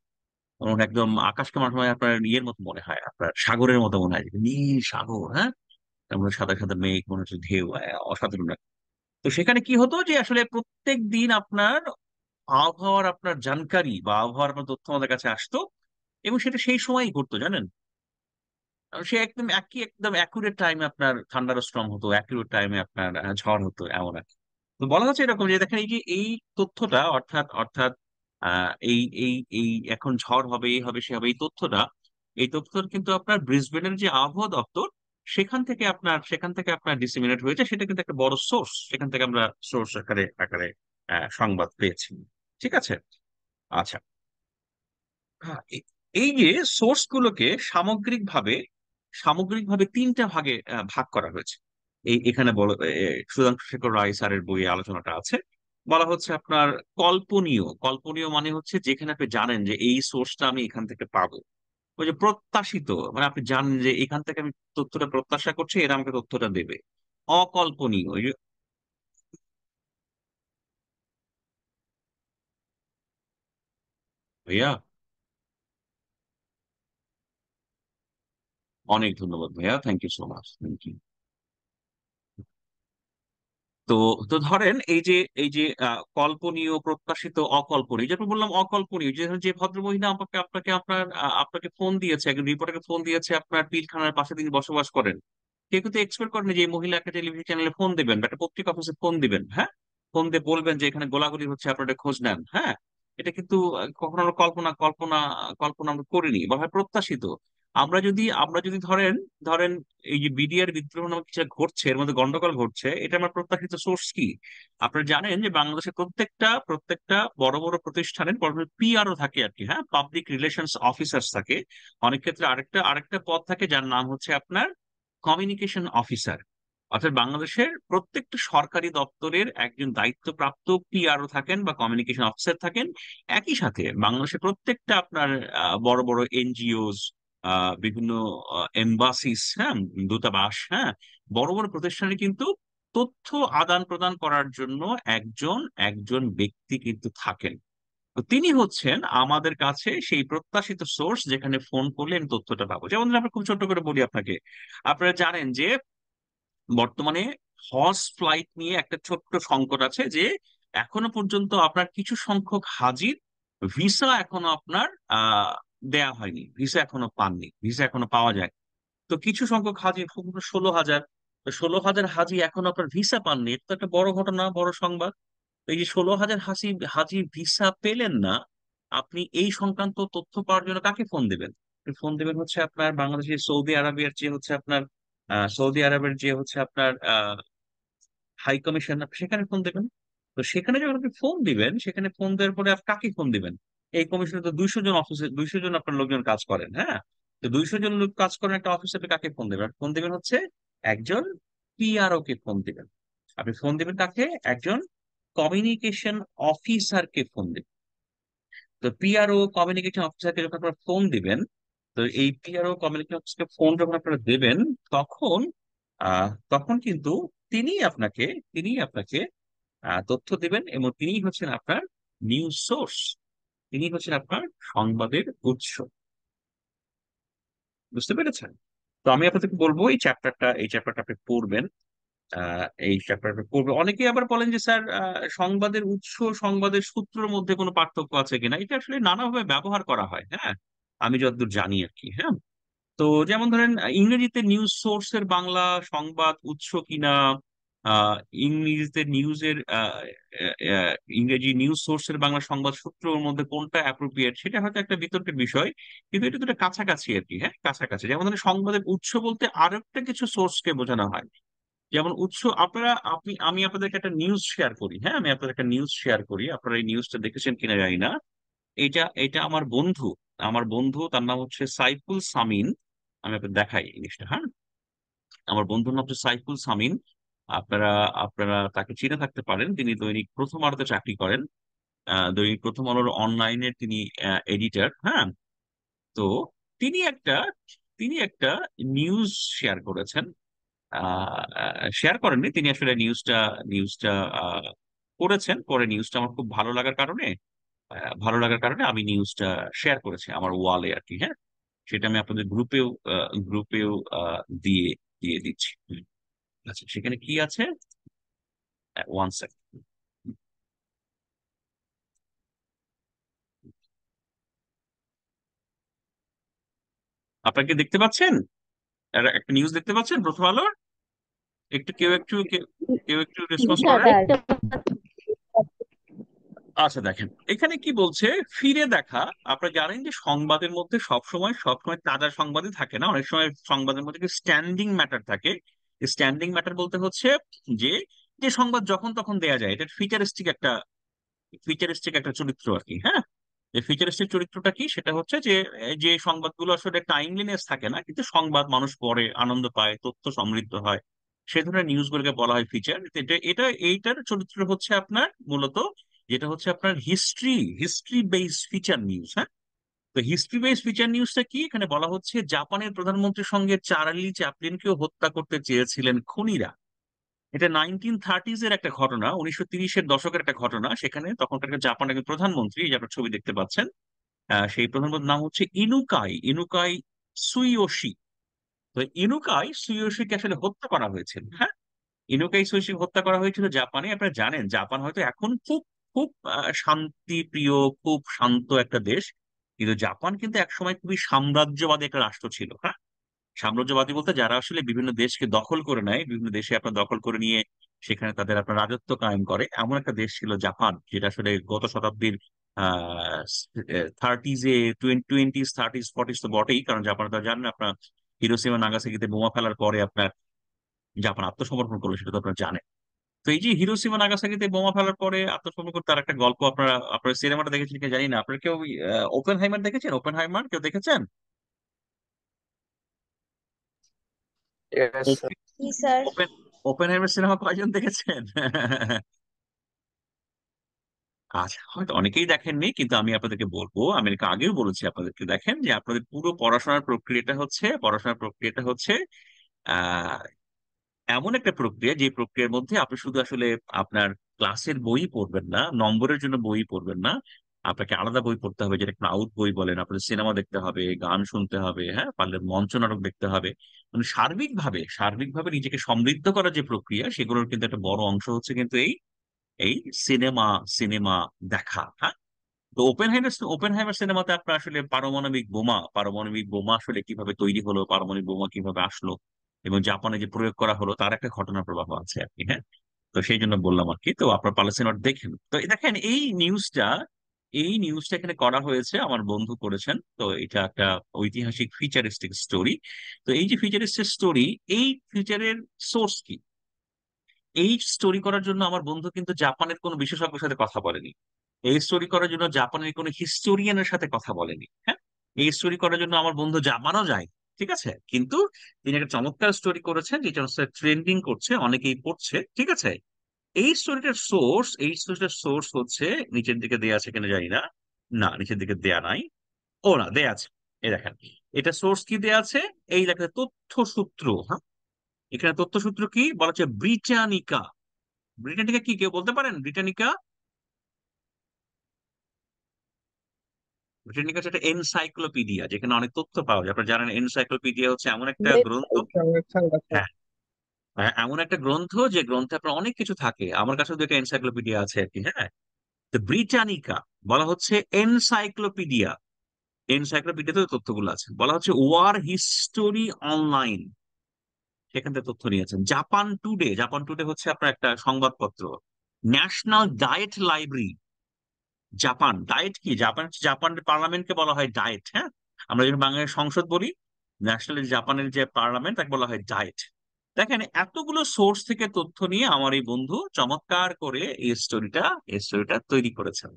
এবং একদম আকাশকে মাঝে মাঝে আপনার ইয়ের মতো মনে হয়, আপনার সাগরের মতো মনে হয়, যে নীল সাগর, হ্যাঁ। তার মধ্যে সাদা সাদা মেঘ, মনে হচ্ছে ঢেউ, অসাধারণ লাগে। তো সেখানে কি হতো, যে আসলে প্রত্যেক দিন আপনার আবহাওয়ার আপনার জানকারি বা আবহাওয়ার আপনার তথ্য আমাদের কাছে আসতো। এবং সেটা সেই সময়ই ঘটতো, জানেন। সে একদম অ্যাকুরেট টাইমে আপনার থান্ডার স্টর্ম হতো, অ্যাকুরেট টাইমে আপনার ঝড় হতো, এমন আর কি। তো বলা হচ্ছে এরকম, যে দেখেন এই যে এই তথ্যটা, অর্থাৎ অর্থাৎ এই এই এই এখন ঝড় হবে, এই হবে, সে হবে, এই তথ্যটা কিন্তু আপনার ব্রিসবেনের যে আবহাওয়া দপ্তর, সেখান থেকে আপনার ডিসিমিনেট হয়েছে। সেটা কিন্তু একটা বড় সোর্স, সেখান থেকে আমরা সোর্স আকারে আকারে সংবাদ পেয়েছি। ঠিক আছে, আচ্ছা। হ্যাঁ, এই যে সোর্স গুলোকে সামগ্রিকভাবে তিনটা ভাগে ভাগ করা হয়েছে। এখানে সুধাংশু শেখর রায় স্যারের বইয়ে আলোচনাটা আছে। বলা হচ্ছে আপনার কল্পনীয়। কল্পনীয় মানে হচ্ছে যেখানে আপনি জানেন যে এই সোর্সটা আমি এখান থেকে পাবো। ওই যে প্রত্যাশিত, মানে আপনি জানেন যে এখান থেকে আমি তথ্যটা প্রত্যাশা করছি, এরা আমাকে তথ্যটা দেবে। অকল্পনীয়, ওই যে, ভাইয়া, অনেক ধন্যবাদ ভাইয়া, thank you so much, thank you. তো তো ধরেন এই যে কল্পনীয়, প্রত্যাশিত, অকল্পনীয়, যেটা বললাম অকল্পনীয়, যে যে ভদ্রমহিলা আপনাকে ফোন দিয়েছে, একজন রিপোর্টারকে ফোন দিয়েছে আপনার পিলখানার পাশে, তিনি বসবাস করেন। কেউ কিন্তু এক্সপেক্ট করেন যে এই মহিলা একটা টেলিভিশন চ্যানেলে ফোন দিবেন বা একটা পত্রিকা অফিসে ফোন দিবেন, হ্যাঁ। ফোন দিয়ে বলবেন যে এখানে গোলাগুলি হচ্ছে, আপনারা খোঁজ নেন, হ্যাঁ। এটা কিন্তু কখনো আমরা কল্পনা আমরা করিনি, বা হয় প্রত্যাশিত। আমরা যদি ধরেন ধরেন এই যে বিডিআর বিদ্রোহ নামে কিছু ঘটছে, এর মধ্যে গন্ডগোল ঘটছে, এটা আমার প্রত্যাশিত সোর্স কি? আপনারা জানেন যে বাংলাদেশের প্রত্যেকটা বড় বড় প্রতিষ্ঠানের পিআরও থাকে আর কি, হ্যাঁ, পাবলিক রিলেশনস অফিসার্স থাকে। অনেক ক্ষেত্রে আরেকটা আরেকটা পদ থাকে, যার নাম হচ্ছে আপনার কমিউনিকেশন অফিসার। অর্থাৎ বাংলাদেশের প্রত্যেকটা সরকারি দপ্তরের একজন দায়িত্বপ্রাপ্ত পিআরও থাকেন বা কমিউনিকেশন অফিসার থাকেন। একই সাথে বাংলাদেশের প্রত্যেকটা আপনার বড় বড় এনজিওস, বিভিন্ন এম্বাসিস, হ্যাঁ, দূতাবাস, হ্যাঁ, বড় বড় প্রতিষ্ঠানে কিন্তু তথ্য আদান প্রদান করার জন্য একজন একজন ব্যক্তি কিন্তু থাকেন। তো তিনি হচ্ছেন আমাদের কাছে সেই প্রত্যাশিত সোর্স, যেখানে ফোন করলে আমি তথ্যটা পাবো। যেমন ধরুন, আমরা খুব ছোট্ট করে বলি আপনাকে, আপনারা জানেন যে বর্তমানে হজ ফ্লাইট নিয়ে একটা ছোট্ট সংকট আছে, যে এখনো পর্যন্ত আপনার কিছু সংখ্যক হাজির ভিসা এখনো আপনার দেয়া হয়নি, ভিসা এখনো পাননি, ভিসা এখনো পাওয়া যায়। তো কিছু সংখ্যক হাজি, 16,000, তো 16,000 হাজি এখনো আপনার ভিসা পাননি। এটা তো একটা বড় ঘটনা, বড় সংবাদ। তো এই যে 16,000 হাজি হাজি ভিসা পেলেন না, আপনি এই সংক্রান্ত তথ্য পাওয়ার জন্য কাকে ফোন দেবেন? আপনি ফোন দেবেন হচ্ছে আপনার বাংলাদেশের সৌদি আরবের যে হচ্ছে আপনার সৌদি আরবের যে হচ্ছে আপনার হাই কমিশন, সেখানে ফোন দেবেন। তো সেখানে যখন আপনি ফোন দিবেন, সেখানে ফোন দেওয়ার পরে আপনি কাকে ফোন দিবেন? এই কমিশনে তো 200 জন অফিসে, 200 জন আপনার লোকজন কাজ করেন, হ্যাঁ। তো 200 জন লোক কাজ করেন একটা অফিসে, আপনি কাকে ফোন দেবেন? ফোন দিবেন হচ্ছে একজন পিআরও কে ফোন দিবেন। আপনি ফোন দিবেন কাকে? একজন কমিউনিকেশন অফিসারকে ফোন দিবেন। তো পিআরও কমিউনিকেশন অফিসারকে যখন আপনারা ফোন দিবেন, তো এই পিআরও কমিউনিকেশন অফিসারকে ফোন যখন আপনারা দেবেন, তখন তখন কিন্তু তিনি আপনাকে তিনি আপনাকে তথ্য দিবেন, এবং তিনি হচ্ছেন আপনার নিউজ সোর্স, তিনি হচ্ছেন আপনার সংবাদের উৎস। বুঝতে পেরেছেন? তো আমি আপনাদেরকে বলবো এই চ্যাপ্টারটা আপনি পড়বেন। এই চ্যাপ্টারটা পড়বে। অনেকেই আবার বলেন যে স্যার, সংবাদের উৎস, সংবাদের সূত্রের মধ্যে কোনো পার্থক্য আছে কিনা। এটা আসলে নানাভাবে ব্যবহার করা হয়, হ্যাঁ, আমি যতদূর জানি আর কি, হ্যাঁ। তো যেমন ধরেন, ইংরেজিতে নিউজ সোর্সের বাংলা সংবাদ উৎস কিনা, আহ ইংরেজিতে নিউজের ইংরেজি নিউজ সোর্সের বাংলা সংবাদ সূত্রের মধ্যে কোনটা অ্যাপ্রোপ্রিয়েট, সেটা হয়তো একটা বিতর্কের বিষয়। কিন্তু এটা তো একটা কাছাকাছি আর কি, হ্যাঁ, কাছাকাছি। যেমন ধরেন, সংবাদের উৎস বলতে আরো একটা কিছু সোর্সকে বোঝানো হয়। যেমন উৎস, আমি আপনাদেরকে একটা নিউজ শেয়ার করি, হ্যাঁ, আমি আপনাদের একটা নিউজ শেয়ার করি, আপনারা এই নিউজটা দেখেছেন কিনা জানি না। এটা এটা আমার বন্ধু তার নাম হচ্ছে সাইফুল সামিন। আমি আপনাকে দেখাই এই জিনিসটা, হ্যাঁ। আমার বন্ধুর নাম হচ্ছে সাইফুল সামিন। আপনারা আপনারা তাকে চিনে থাকতে পারেন, তিনি দৈনিক প্রথম আলোতে চাকরি করেন। দৈনিক প্রথম আলোর অনলাইনের তিনি এডিটর, হ্যাঁ। তো তিনি একটা তিনি একটা নিউজ শেয়ার করেছেন। শেয়ার করেননি, তিনি আসলে নিউজটা আহ, করেছেন। পরে নিউজটা আমার খুব ভালো লাগার কারণে আমি নিউজটা শেয়ার করেছি আমার ওয়ালে আর কি, হ্যাঁ। সেটা আমি আপনাদের গ্রুপেও দিয়ে দিয়ে দিচ্ছি। আচ্ছা, সেখানে কি আছে? One second. আপনাকে দেখতে পাচ্ছেন? একটা নিউজ দেখতে পাচ্ছেন প্রথম আলোর? একটু কেউ একটু জি রেসপন্স স্যার করেন। দেখতে আচ্ছা, দেখেন এখানে কি বলছে, ফিরে দেখা। আপনারা জানেন যে সংবাদের মধ্যে সবসময় তাজা সংবাদই থাকে না, অনেক সময় সংবাদের মধ্যে স্ট্যান্ডিং ম্যাটার থাকে। স্ট্যান্ডিং ম্যাটার বলতে হচ্ছে যে যে সংবাদ যখন তখন দেয়া যায়, এটা ফিচারিস্টিক একটা চরিত্র আর কি, হ্যাঁ। যে ফিচারিস্টিক চরিত্রটা কি, সেটা হচ্ছে যে যে সংবাদগুলো আসলে টাইমলিনেস থাকে না, কিন্তু সংবাদ মানুষ পড়ে, আনন্দ পায়, তথ্য সমৃদ্ধ হয়, সে ধরনের নিউজগুলোকে বলা হয় ফিচার। এইটার চরিত্র হচ্ছে আপনার মূলত, যেটা হচ্ছে আপনার হিস্ট্রি বেসড ফিচার নিউজ, হ্যাঁ। তো হিস্ট্রি বেসড ফিচার নিউজটা কি, এখানে বলা হচ্ছে জাপানের প্রধানমন্ত্রীর সঙ্গে চার্লি চ্যাপলিনকেও হত্যা করতে চেয়েছিলেন খুনিরা। এটা 1930s এর একটা ঘটনা, 1930-এর দশকের একটা ঘটনা। সেখানে তখনকার একটা জাপানের একজন প্রধানমন্ত্রী, এই যে আপনার ছবি দেখতে পাচ্ছেন, সেই প্রধানমন্ত্রীর নাম হচ্ছে ইনুকাই সুইয়োশি। তো ইনুকাই সুইয়োশিকে আসলে হত্যা করা হয়েছিল, হ্যাঁ। ইনুকাই সুইয়োশি হত্যা করা হয়েছিল জাপানে। আপনারা জানেন, জাপান হয়তো এখন খুব খুব শান্তিপ্রিয়, খুব শান্ত একটা দেশ, কিন্তু জাপান কিন্তু একসময় খুবই সাম্রাজ্যবাদী একটা রাষ্ট্র ছিল, হ্যাঁ। সাম্রাজ্যবাদী বলতে যারা আসলে বিভিন্ন দেশকে দখল করে নেয়, বিভিন্ন দেশে আপনার দখল করে নিয়ে সেখানে তাদের আপনার রাজত্ব কায়েম করে, এমন একটা দেশ ছিল জাপান, যেটা আসলে গত শতাব্দীর থার্টিজে, টোয়েন্টিজ, থার্টিজ, ফর্টিজ তো বটেই, কারণ জাপান তো জানেন আপনার, হিরোশিমা নাগাসাকিতে বোমা ফেলার পরে আপনার জাপান আত্মসমর্পণ করলো, সেটা তো আপনারা জানেন। তো এই যে হিরোশিমা নাগাসাকিতে বোমা ফেলার পরে আত্মসমর্পণ করে, তার একটা গল্প আপনার সিনেমাটা দেখেছেন কি জানি না। আপনার কেউ ওপেন হাইমার দেখেছেন? ওপেন হাইমার কেউ দেখেছেন? Yes, sir. জি স্যার ওপেন ওপেন হাইমার সিনেমা কয়জন দেখেছেন? আচ্ছা, হয়তো অনেকেই দেখেননি, কিন্তু আমি আপনাদেরকে বলবো, আমি এর আগেও বলেছি আপনাদেরকে, দেখেন যে আপনাদের পুরো পড়াশোনার প্রক্রিয়াটা হচ্ছে আহ এমন একটা প্রক্রিয়া যে প্রক্রিয়ার মধ্যে আপনি শুধু আসলে আপনার ক্লাসের বই পড়বেন না, নম্বরের জন্য বই পড়বেন না, আপনাকে আলাদা বই পড়তে হবে, যেটা ক্রাউড বই বলেন, আপনাদের সিনেমা দেখতে হবে, গান শুনতে হবে, হ্যাঁ, পারলে মঞ্চনাটক দেখতে হবে। মানে সার্বিকভাবে নিজেকে সমৃদ্ধ করার যে প্রক্রিয়া, সেগুলোর কিন্তু একটা বড় অংশ হচ্ছে কিন্তু এই এই সিনেমা সিনেমা দেখা, হ্যাঁ। তো ওপেনহাইমার সিনেমাতে আপনার আসলে পারমাণবিক বোমা আসলে কিভাবে তৈরি হলো, পারমাণবিক বোমা কিভাবে আসলো, এবং জাপানে যে প্রয়োগ করা হলো তার একটা ঘটনা প্রবাহ আছে আর কি, হ্যাঁ। তো সেই জন্য বললাম আর কি। তো আপনার পালাসিনট দেখেন, তো এই দেখেন এই নিউজটা এখানে করা হয়েছে, আমার বন্ধু করেছেন। তো এটা একটা ঐতিহাসিক ফিচারিস্টিক স্টোরি। তো এই যে ফিচারিস্টিক স্টোরি, এই ফিচারের সোর্স কি? এই স্টোরি করার জন্য আমার বন্ধু কিন্তু জাপানের কোনো বিশেষজ্ঞের সাথে কথা বলেনি। এই স্টোরি করার জন্য জাপানের কোনো হিস্টোরিয়ানের সাথে কথা বলেনি, হ্যাঁ। এই স্টোরি করার জন্য আমার বন্ধু জাপানও যায়, ঠিক আছে। কিন্তু তিনি একটা চমৎকার স্টোরি করেছেন, যেটা হচ্ছে ট্রেন্ডিং করছে, অনেকেই পড়ছে, ঠিক আছে। এই স্টোরিটার সোর্স হচ্ছে, নিচের দিকে দেয়া আছে কিনা জানি না, না নিচের দিকে দেয়া নাই, ও না দেয়া আছে। এই দেখেন, এটা সোর্স কি দেয়া আছে, এই লেখা তথ্যসূত্র, হ্যাঁ। এখানে তথ্যসূত্র কি বলা হচ্ছে, ব্রিটানিকা। ব্রিটানিকা কি কেউ বলতে পারেন? ব্রিটানিকা, ব্রিটানিকা হচ্ছে একটা এনসাইক্লোপিডিয়া, যেখানে অনেক তথ্য পাওয়া যায়। আপনারা জানেন এনসাইক্লোপিডিয়া হচ্ছে এমন একটা গ্রন্থ, ওয়েবসাইট আছে। হ্যাঁ, এমন একটা গ্রন্থ যে গ্রন্থে আপনার অনেক কিছু থাকে। আমার কাছে দুটো এনসাইক্লোপিডিয়া আছে আর কি, হ্যাঁ। তো ব্রিটানিকা বলা হচ্ছে এনসাইক্লোপিডিয়া। এনসাইক্লোপিডিয়াতে তথ্যগুলো আছে, বলা হচ্ছে ওয়ার হিস্টোরি অনলাইন, সেখান থেকে তথ্য নিয়েছেন। জাপান টুডে হচ্ছে আপনার একটা সংবাদপত্র। National diet library, Japan diet কি, জাপান পার্লামেন্টকে বলা হয় ডায়েট, হ্যাঁ। আমরা যখন বাংলাদেশ সংসদ বলি, জাপানের যে পার্লামেন্ট তাকে বলা হয় ডায়েট। দেখেন, এতগুলো সোর্স থেকে তথ্য নিয়ে আমার এই বন্ধু চমৎকার করে এই স্টোরিটা তৈরি করেছেন।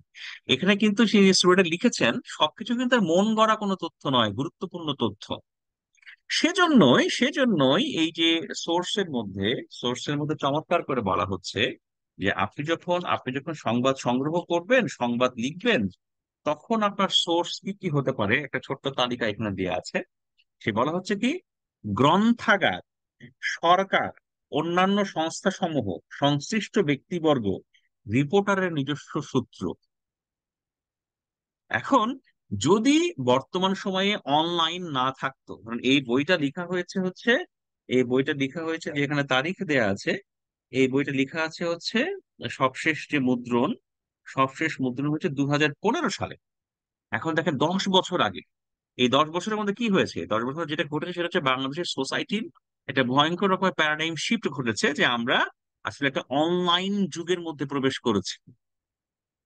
এখানে কিন্তু সেই স্টোরিটা লিখেছেন, সবকিছু কিন্তু তার মন গড়া কোনো তথ্য নয়, গুরুত্বপূর্ণ তথ্য। সেজন্যই এই যে সোর্সের মধ্যে চমৎকার করে বলা হচ্ছে যে আপনি যখন সংবাদ সংগ্রহ করবেন, সংবাদ লিখবেন, তখন আপনার সোর্স কি কি হতে পারে একটা ছোট্ট তালিকা এখানে দেওয়া আছে। সে বলা হচ্ছে কি, গ্রন্থাগার, সরকার, অন্যান্য সংস্থা সমূহ, সংশ্লিষ্ট ব্যক্তিবর্গ, রিপোর্টারের নিজস্ব সূত্র। এখন যদি বর্তমান সময়ে অনলাইন না থাকতো, কারণ এই বইটা লেখা হয়েছে যেখানে তারিখ দেয়া আছে, এই বইটা লেখা আছে হচ্ছে সবশেষ যে মুদ্রণ, সবশেষ মুদ্রণ হচ্ছে 2015 সালে। এখন দেখেন 10 বছর আগে, এই 10 বছরের মধ্যে কি হয়েছে, 10 বছর যেটা ঘটেছে সেটা হচ্ছে বাংলাদেশের সোসাইটির একটা ভয়ঙ্কর রকমের প্যারাডাইম শিফট ঘটেছে, যে আমরা আসলে একটা অনলাইন যুগের মধ্যে প্রবেশ করেছি।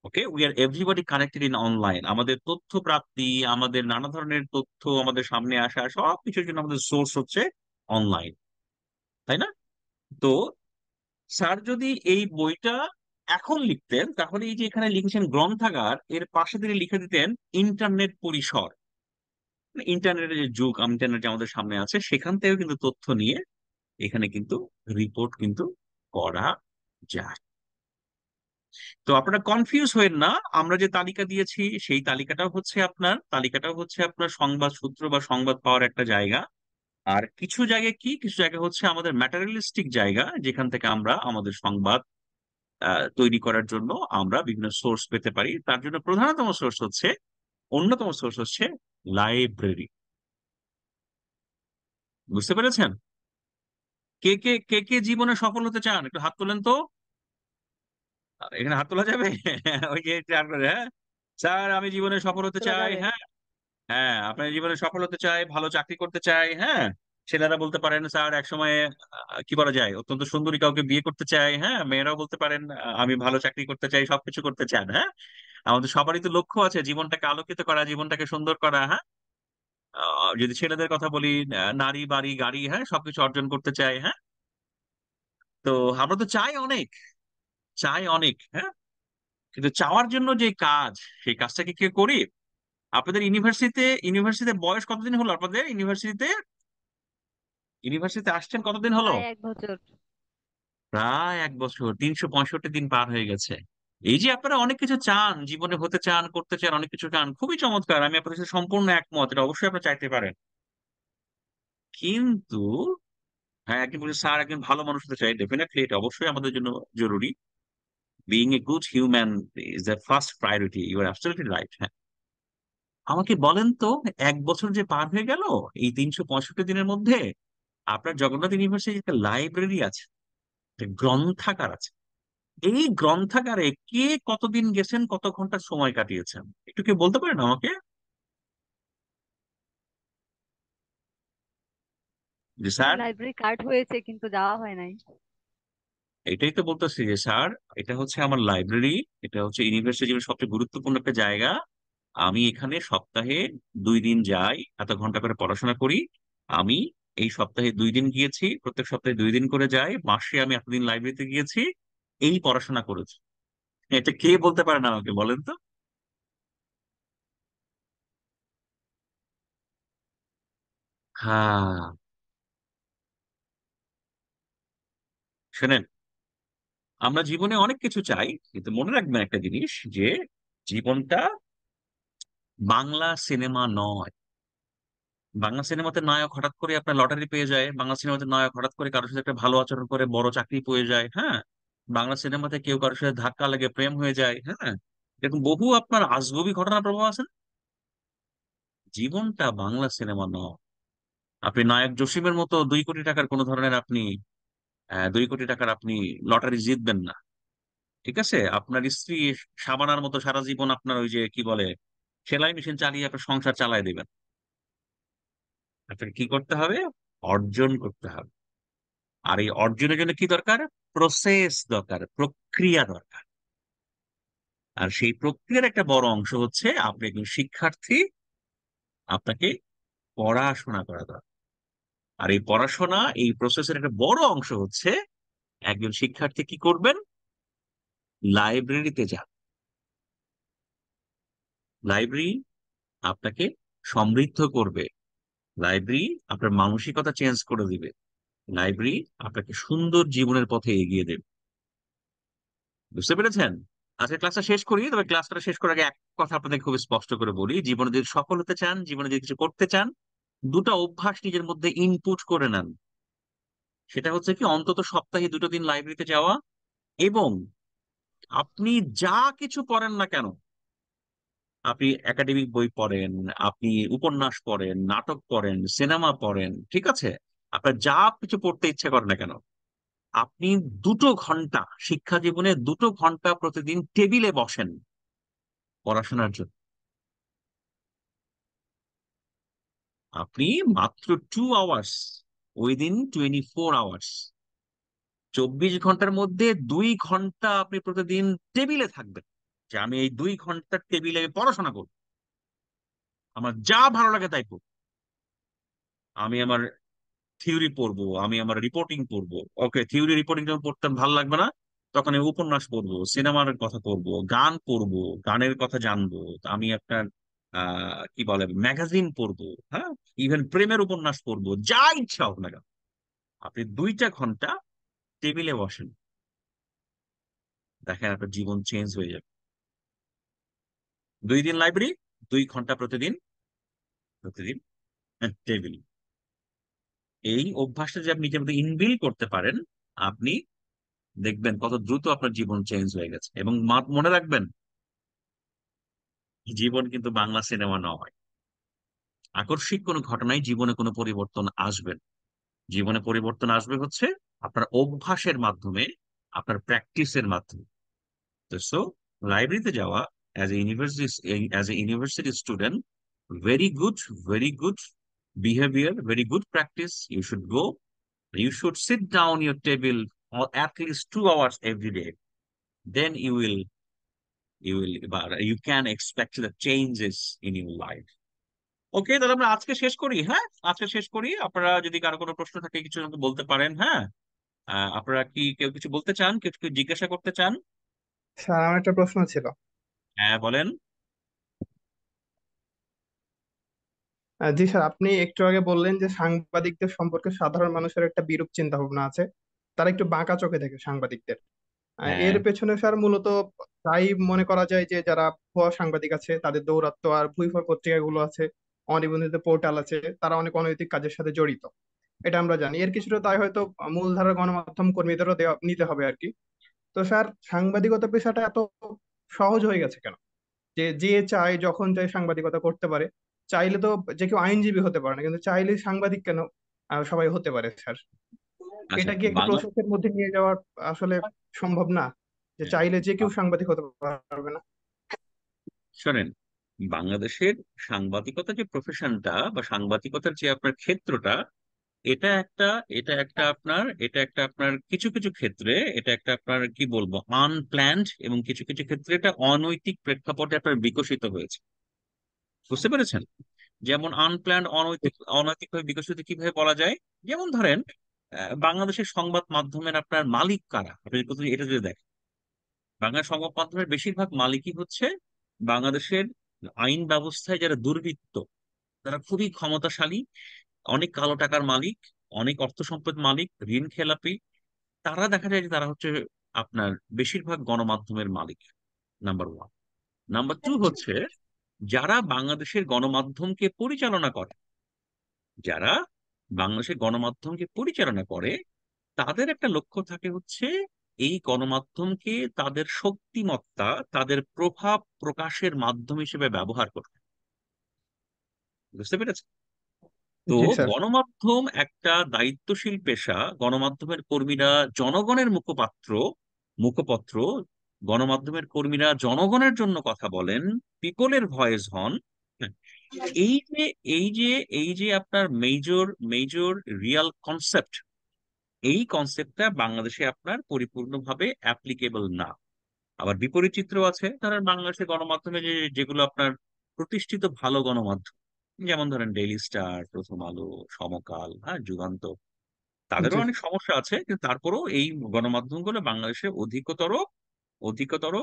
Okay, we are everybody connected in online. আমাদের তথ্য প্রাপ্তি, আমাদের নানা ধরনের তথ্য আমাদের সামনে আসা, সবকিছুর জন্য আমাদের সোর্স হচ্ছে অনলাইন, তাই না? তো স্যার যদি এই বইটা এখন লিখতেন, তাহলে এই যে এখানে লিখেছেন গ্রন্থাগার, এর পাশে তিনি লিখে দিতেন ইন্টারনেট পরিসর। ইন্টারনেটের যে যুগ, ইন্টারনেট যে আমাদের সামনে আছে, সেখান থেকেও কিন্তু তথ্য নিয়ে এখানে কিন্তু রিপোর্ট কিন্তু করা যায়। তো আপনারা কনফিউজ হয়েন না, আমরা যে তালিকা দিয়েছি সেই তালিকাটাও হচ্ছে আপনার সংবাদ সূত্র বা সংবাদ পাওয়ার একটা জায়গা। আর কিছু জায়গা হচ্ছে আমাদের ম্যাটেরিয়ালিস্টিক জায়গা, যেখান থেকে আমরা আমাদের সংবাদ তৈরি করার জন্য আমরা বিভিন্ন সোর্স পেতে পারি। তার জন্য অন্যতম সোর্স হচ্ছে লাইব্রেরি। বুঝতে পেরেছেন? কে কে জীবনে সফল হতে চান একটু হাত তোলেন তো। এখানে হাত তোলা যাবে? ওই যে চার করে, হ্যাঁ। স্যার আমি জীবনে সফল হতে তোলা চাই, যাবে। হ্যাঁ। হ্যাঁ, আপনার জীবনে সফল হতে চাই, ভালো চাকরি করতে চাই, হ্যাঁ। ছেলেরা বলতে পারেন স্যার একসময় কি বলা যায়, অত্যন্ত সুন্দরী কাউকে বিয়ে করতে চাই, হ্যাঁ। মেয়েরাও বলতে পারেন আমি ভালো চাকরি করতে চাই, সবকিছু করতে চান, হ্যাঁ। আমাদের সবারই তো লক্ষ্য আছে জীবনটাকে আলোকিত করা, জীবনটাকে সুন্দর করা, হ্যাঁ। যদি ছেলেদের কথা বলি, নারী বাড়ি গাড়ি, হ্যাঁ, সবকিছু অর্জন করতে চাই, হ্যাঁ। তো আমরা তো চাই অনেক, হ্যাঁ। কিন্তু চাওয়ার জন্য যে কাজ, সেই কাজটা কি কেউ করি? আপনাদের ইউনিভার্সিটিতে বয়স কতদিন হলো? আপনাদের ইউনিভার্সিটিতে আসছেন কতদিন হলো? প্রায় 1 বছর। প্রায় 1 বছর, 365 দিন পার হয়ে গেছে। এই যে আপনারা অনেক কিছু চান, জীবনে হতে চান, করতে চান, অনেক কিছু চান, খুবই চমৎকার, আমি আপনাদের সাথে সম্পূর্ণ একমত, এটা অবশ্যই আপনারা চাইতে পারেন। কিন্তু হ্যাঁ, একজন বলছে স্যার একজন ভালো মানুষ হতে চাই, ডেফিনেটলি এটা অবশ্যই আমাদের জন্য জরুরি। Being a good human is the first priority, you are absolutely right. হ্যাঁ, আমাকে বলেন তো, এক বছর যে পার হয়ে গেল, এই 365 দিনের মধ্যে আপনার জগন্নাথ ইউনিভার্সিটি একটা লাইব্রেরি আছে, একটা গ্রন্থাগার আছে। এই গ্রন্থাগারে কে কতদিন গেছেন, কত ঘন্টা সময় কাটিয়েছেন, একটু কি বলতে পারেন আমাকে? যে স্যার, লাইব্রেরি কার্ড হয়েছে কিন্তু যাওয়া হয় নাই। এটাই তো বলতেছি যে স্যার, এটা হচ্ছে আমার লাইব্রেরি, এটা হচ্ছে ইউনিভার্সিটি জীবনের সবচেয়ে গুরুত্বপূর্ণ একটা জায়গা। আমি এখানে সপ্তাহে 2 দিন যাই, এত ঘন্টা করে পড়াশোনা করি। আমি এই সপ্তাহে 2 দিন গিয়েছি, প্রত্যেক সপ্তাহে 2 দিন করে যাই, মাসে আমি এতদিন লাইব্রেরিতে গিয়েছি, এই পড়াশোনা করেছি। এটা কে বলতে পারেন আমাকে, বলেন তো? হ্যাঁ, শোনেন, আমরা জীবনে অনেক কিছু চাই, কিন্তু মনে রাখবেন একটা জিনিস, যে জীবনটা বাংলা সিনেমা নয়। বাংলা সিনেমাতে নায়ক হঠাৎ করে আপনার লটারি পেয়ে যায়, বাংলা সিনেমাতে নায়ক হঠাৎ করে কারোর সাথে একটা ভালো আচরণ করে বড় চাকরি পেয়ে যায়, হ্যাঁ। বাংলা সিনেমাতে কেউ কারোর সাথে ধাক্কা লেগে প্রেম হয়ে যায়, হ্যাঁ। এরকম বহু আপনার আজগুবি ঘটনা প্রবাহ আছে না? জীবনটা বাংলা সিনেমা নয়। আপনি নায়ক জসিমের মতো 2 কোটি টাকার কোন ধরনের আপনি 2 কোটি টাকার আপনি লটারি জিতবেন না। ঠিক আছে, আপনার স্ত্রী সাবানার মতো সারা জীবন আপনার ওই যে কি বলে, সেলাই মেশিন চালিয়ে আপনার সংসার চালায় দিবেন। আপনাকে কি করতে হবে? অর্জন করতে হবে। আর এই অর্জনের জন্য কি দরকার? প্রসেস দরকার, প্রক্রিয়া দরকার। আর সেই প্রক্রিয়ার একটা বড় অংশ হচ্ছে আপনি একজন শিক্ষার্থী, আপনাকে পড়াশোনা করা দরকার। আর এই পড়াশোনা, এই প্রসেসের একটা বড় অংশ হচ্ছে একজন শিক্ষার্থী কি করবেন? লাইব্রেরিতে যান। লাইব্রেরি আপনাকে সমৃদ্ধ করবে। লাইব্রেরি আপনার মানসিকতা চেঞ্জ করে দিবে। লাইব্রেরি আপনাকে সুন্দর জীবনের পথে এগিয়ে দেবে। বুঝতে পেরেছেন? আজকে ক্লাসটা শেষ করি, তবে ক্লাসটা শেষ করার আগে এক কথা আপনাদের খুব স্পষ্ট করে বলি, জীবনে যদি সফল হতে চান, জীবনে যদি কিছু করতে চান, দুটো অভ্যাস নিজের মধ্যে ইনপুট করে নেন। সেটা হচ্ছে কি, অন্তত সপ্তাহে 2 দিন লাইব্রেরিতে যাওয়া, এবং আপনি যা কিছু পড়েন না কেন, আপনি একাডেমিক বই পড়েন, আপনি উপন্যাস পড়েন, নাটক পড়েন, সিনেমা পড়েন, ঠিক আছে, আপনার যা কিছু পড়তে ইচ্ছে করে না কেন, আপনি 2 ঘন্টা, শিক্ষা জীবনে 2 ঘন্টা প্রতিদিন টেবিলে বসেন পড়াশোনার জন্য। আপনি মাত্র 2 আওয়ার্স, উইদিন 24 আওয়ার্স, 24 ঘন্টার মধ্যে 2 ঘন্টা আপনি প্রতিদিন টেবিলে থাকবেন, যে আমি এই 2 ঘন্টার টেবিলে পড়াশোনা করব, আমার যা ভালো লাগে তাই করব। আমি আমার থিওরি পড়বো, আমি আমার রিপোর্টিং পড়বো। ওকে, থিওরি রিপোর্টিং যখন পড়তে ভালো লাগবে না, তখন আমি উপন্যাস পড়বো, সিনেমার কথা পড়বো, গান পড়বো, গানের কথা জানবো। আমি আপনার কি বলে, ম্যাগাজিন পড়বো, হ্যাঁ, ইভেন প্রেমের উপন্যাস পড়বো, যা ইচ্ছা হোক না কেন। আপনি 2টা ঘন্টা টেবিলে বসেন, দেখেন আপনার জীবন চেঞ্জ হয়ে যাবে। 2 দিন লাইব্রেরি, 2 ঘন্টা প্রতিদিন, প্রতিদিন টেবিল। এই অভ্যাসটা যে আপনি নিজের মধ্যে ইনবিল্ড করতে পারেন, আপনি দেখবেন কত দ্রুত আপনার জীবন চেঞ্জ হয়ে গেছে। এবং মনে রাখবেন, জীবন কিন্তু বাংলা সিনেমা নয়। আকস্মিক কোনো ঘটনায় জীবনে কোনো পরিবর্তন আসবে না। জীবনে পরিবর্তন আসবে হচ্ছে আপনার অভ্যাসের মাধ্যমে, আপনার প্র্যাকটিসের মাধ্যমে। তো সো, লাইব্রেরিতে যাওয়া as a university student, very good, very good behaviour, very good practice. You should go, you should sit down your table at least 2 hours every day. Then you can expect the changes in your life. ওকে, তাহলে আমরা আজকে শেষ করি, হ্যাঁ। আজকে শেষ করি। আপনারা যদি কারো কোনো প্রশ্ন থাকে, কিছু আমাকে বলতে পারেন, হ্যাঁ। আপনারা কি কেউ কিছু বলতে চান, কেউ কিছু জিজ্ঞাসা করতে চান? স্যার, আমার একটা প্রশ্ন ছিল। হ্যাঁ, বলেন। জি স্যার, আপনি একটু আগে বললেন যে সাংবাদিকদের সম্পর্কে সাধারণ মানুষের একটা বিরূপ চিন্তা ভাবনা আছে, তারা একটু বাঁকা চোখে দেখে সাংবাদিকদের। হ্যাঁ, এর পেছনে স্যার মূলত তাই মনে করা যায় যে যারা ভুয়া সাংবাদিক আছে তাদের দৌরাত্ম্য, আর ভুইফল পত্রিকাগুলো আছে, অনিবন্ধিত পোর্টাল আছে, তারা অনেক অনৈতিক কাজের সাথে জড়িত। এটা আমরা জানি। এর কিছুটা দায় হয়তো মূলধারার গণমাধ্যম কর্মীদেরও দেওয়া নিতে হবে আর কি। তো স্যার, সাংবাদিকতা পেশাটা এত সহজ হয়ে গেছে কেন? যে যে চায় যখন চায় সাংবাদিকতা করতে পারে। চাইলে তো যে কেউ আইনজীবী হতে পারে না, কিন্তু চাইলে সাংবাদিক কেন সবাই হতে পারে স্যার? আচ্ছা, এটা কি একটা বাংলা প্রসেসের মধ্যে নিয়ে যাওয়া আসলে সম্ভব না, যে চাইলে যে কেউ সাংবাদিক হতে পারবে না? শোনেন, বাংলাদেশের সাংবাদিকতা যে প্রফেশনটা বা সাংবাদিকতার যে আপনার ক্ষেত্রটা, এটা একটা এটা একটা আপনার কিছু কিছু ক্ষেত্রে এটা একটা আপনার কি বলবো আনপ্ল্যান্ড, এবং কিছু কিছু ক্ষেত্রে এটা অনৈতিক প্রেক্ষাপটে আপনার বিকশিত হয়েছে। বুঝতে পেরেছেন? যেমন আনপ্ল্যান্ড, অনৈতিকভাবে বিকশিত কিভাবে বলা যায়? যেমন ধরেন, বাংলাদেশের সংবাদ মাধ্যমের আপনার মালিক কারা, আপনি প্রথমে এটা যদি দেখেন, বাংলা সংবাদ মাধ্যমের বেশিরভাগ মালিকই হচ্ছে বাংলাদেশের আইন ব্যবস্থায় যারা দুর্বৃত্ত, তারা খুবই ক্ষমতাশালী, অনেক কালো টাকার মালিক, অনেক অর্থ সম্পদ মালিক, ঋণ খেলাপি। তারা দেখা যায় যে তারা হচ্ছে আপনার বেশিরভাগ গণমাধ্যমের মালিক। Number one. নাম্বার টু হচ্ছে যারা বাংলাদেশের গণমাধ্যমকে পরিচালনা করে, যারা বাংলাদেশের গণমাধ্যমকে পরিচালনা করে, তাদের একটা লক্ষ্য থাকে হচ্ছে এই গণমাধ্যমকে তাদের শক্তিমত্তা, তাদের প্রভাব প্রকাশের মাধ্যম হিসেবে ব্যবহার করতে। বুঝতে পেরেছেন? তো জি স্যার। গণমাধ্যম একটা দায়িত্বশীল পেশা। গণমাধ্যমের কর্মীরা জনগণের মুখপত্র। গণমাধ্যমের কর্মীরা জনগণের জন্য কথা বলেন, পিপলের ভয়েস হন। হ্যাঁ, এই যে এই যে এই যে আপনার মেজর মেজর রিয়াল কনসেপ্ট, এই কনসেপ্টটা বাংলাদেশে আপনার পরিপূর্ণভাবে অ্যাপ্লিকেবল না। আবার বিপরীত চিত্র আছে, ধরেন বাংলাদেশের গণমাধ্যমে যেগুলো আপনার প্রতিষ্ঠিত ভালো গণমাধ্যম, যেমন ধরেন ডেইলি স্টার, প্রথম আলো, সমকাল, হ্যাঁ, যুগান্তর, তাদেরও জি অনেক সমস্যা আছে, কিন্তু তারপরেও এই গণমাধ্যমগুলো বাংলাদেশে অধিকতর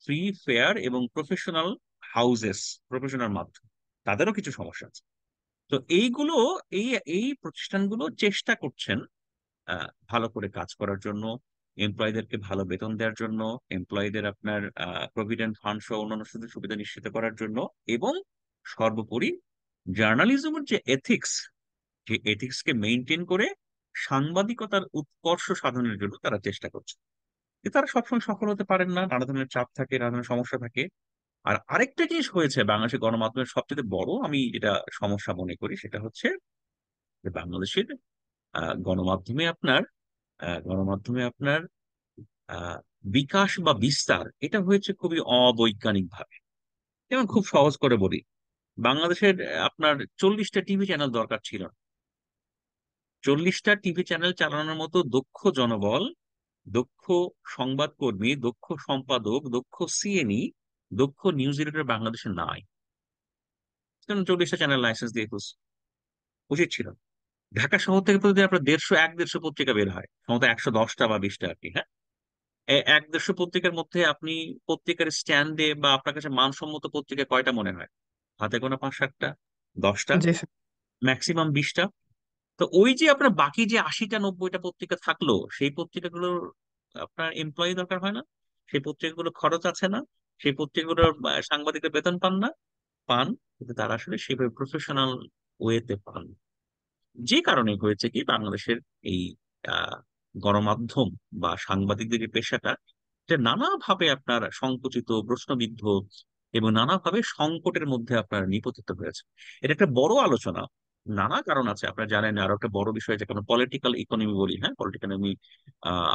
ফ্রি, ফেয়ার এবং প্রফেশনাল হাউসেস, প্রফেশনাল মাধ্যম, তাদেরও কিছু সমস্যা আছে। তো এইগুলো, এই এই প্রতিষ্ঠানগুলো চেষ্টা করছেন ভালো করে কাজ করার জন্য, এমপ্লয়ীদেরকে ভালো বেতন দেওয়ার জন্য, এমপ্লয়ীদের আপনার প্রভিডেন্ট ফান্ড সহ অন্যান্য সুযোগ সুবিধা নিশ্চিত করার জন্য, এবং সর্বোপরি জার্নালিজমের যে এথিক্স, যে এথিক্সকে মেনটেন করে সাংবাদিকতার উৎকর্ষ সাধনের জন্য তারা চেষ্টা করছে। কিন্তু তারা সবসময় সফল হতে পারেন না, নানা ধরনের চাপ থাকে, নানা ধরনের সমস্যা থাকে। আর আরেকটা জিনিস হয়েছে বাংলাদেশের গণমাধ্যমের সবচেয়ে বড়, আমি যেটা সমস্যা মনে করি, সেটা হচ্ছে যে বাংলাদেশের গণমাধ্যমে আপনার গণমাধ্যমে আপনার আহ বিকাশ বা বিস্তার এটা হয়েছে খুবই অবৈজ্ঞানিক ভাবে। যেমন খুব সহজ করে বলি, বাংলাদেশের আপনার 40টা টিভি চ্যানেল দরকার ছিল না। 40টা টিভি চ্যানেল চালানোর মতো দক্ষ জনবল, দক্ষ সংবাদকর্মী, দক্ষ সম্পাদক, দক্ষ সিএনই, দক্ষ নিউজ এডিটর বাংলাদেশে নাই। কারণ 40টা চ্যানেল লাইসেন্স দিয়ে উচিত ছিল। ঢাকা শহর থেকে প্রতিদিন আপনার 150 পত্রিকা বের হয়, সম্ভবত 110টা বা 20টা আর কি। হ্যাঁ, 150 পত্রিকার মধ্যে আপনি পত্রিকার স্ট্যান্ডে বা আপনার কাছে মানসম্মত পত্রিকা কয়টা মনে হয়? হাতে গোনা 5-7টা, 10টা, জি স্যার। ম্যাক্সিমাম 20টা। তো ওই যে আপনার বাকি যে 80টা 90টা পত্রিকা থাকলো, সেই পত্রিকাগুলোর আপনার এমপ্লয়ি দরকার হয় না? সেই পত্রিকাগুলো খরচ আছে না? সেই পত্রিকাগুলোর সাংবাদিকের বেতন পান না? পান, কিন্তু তারা আসলে সেভাবে প্রফেশনাল ওয়েতে পান না। যে কারণে হয়েছে কি, বাংলাদেশের এই আহ গণমাধ্যম বা সাংবাদিকদের যে পেশাটা, যে নানাভাবে আপনার সংকুচিত, প্রশ্নবিদ্ধ এবং নানাভাবে সংকটের মধ্যে আপনার নিপতিত হয়েছে। এটা একটা বড় আলোচনা, নানা কারণ আছে। আপনারা জানেন আরো একটা বড় বিষয়, যাকে আমরা পলিটিক্যাল ইকোনমি বলি। হ্যাঁ, পলিটিক্যাল ইকোনমি,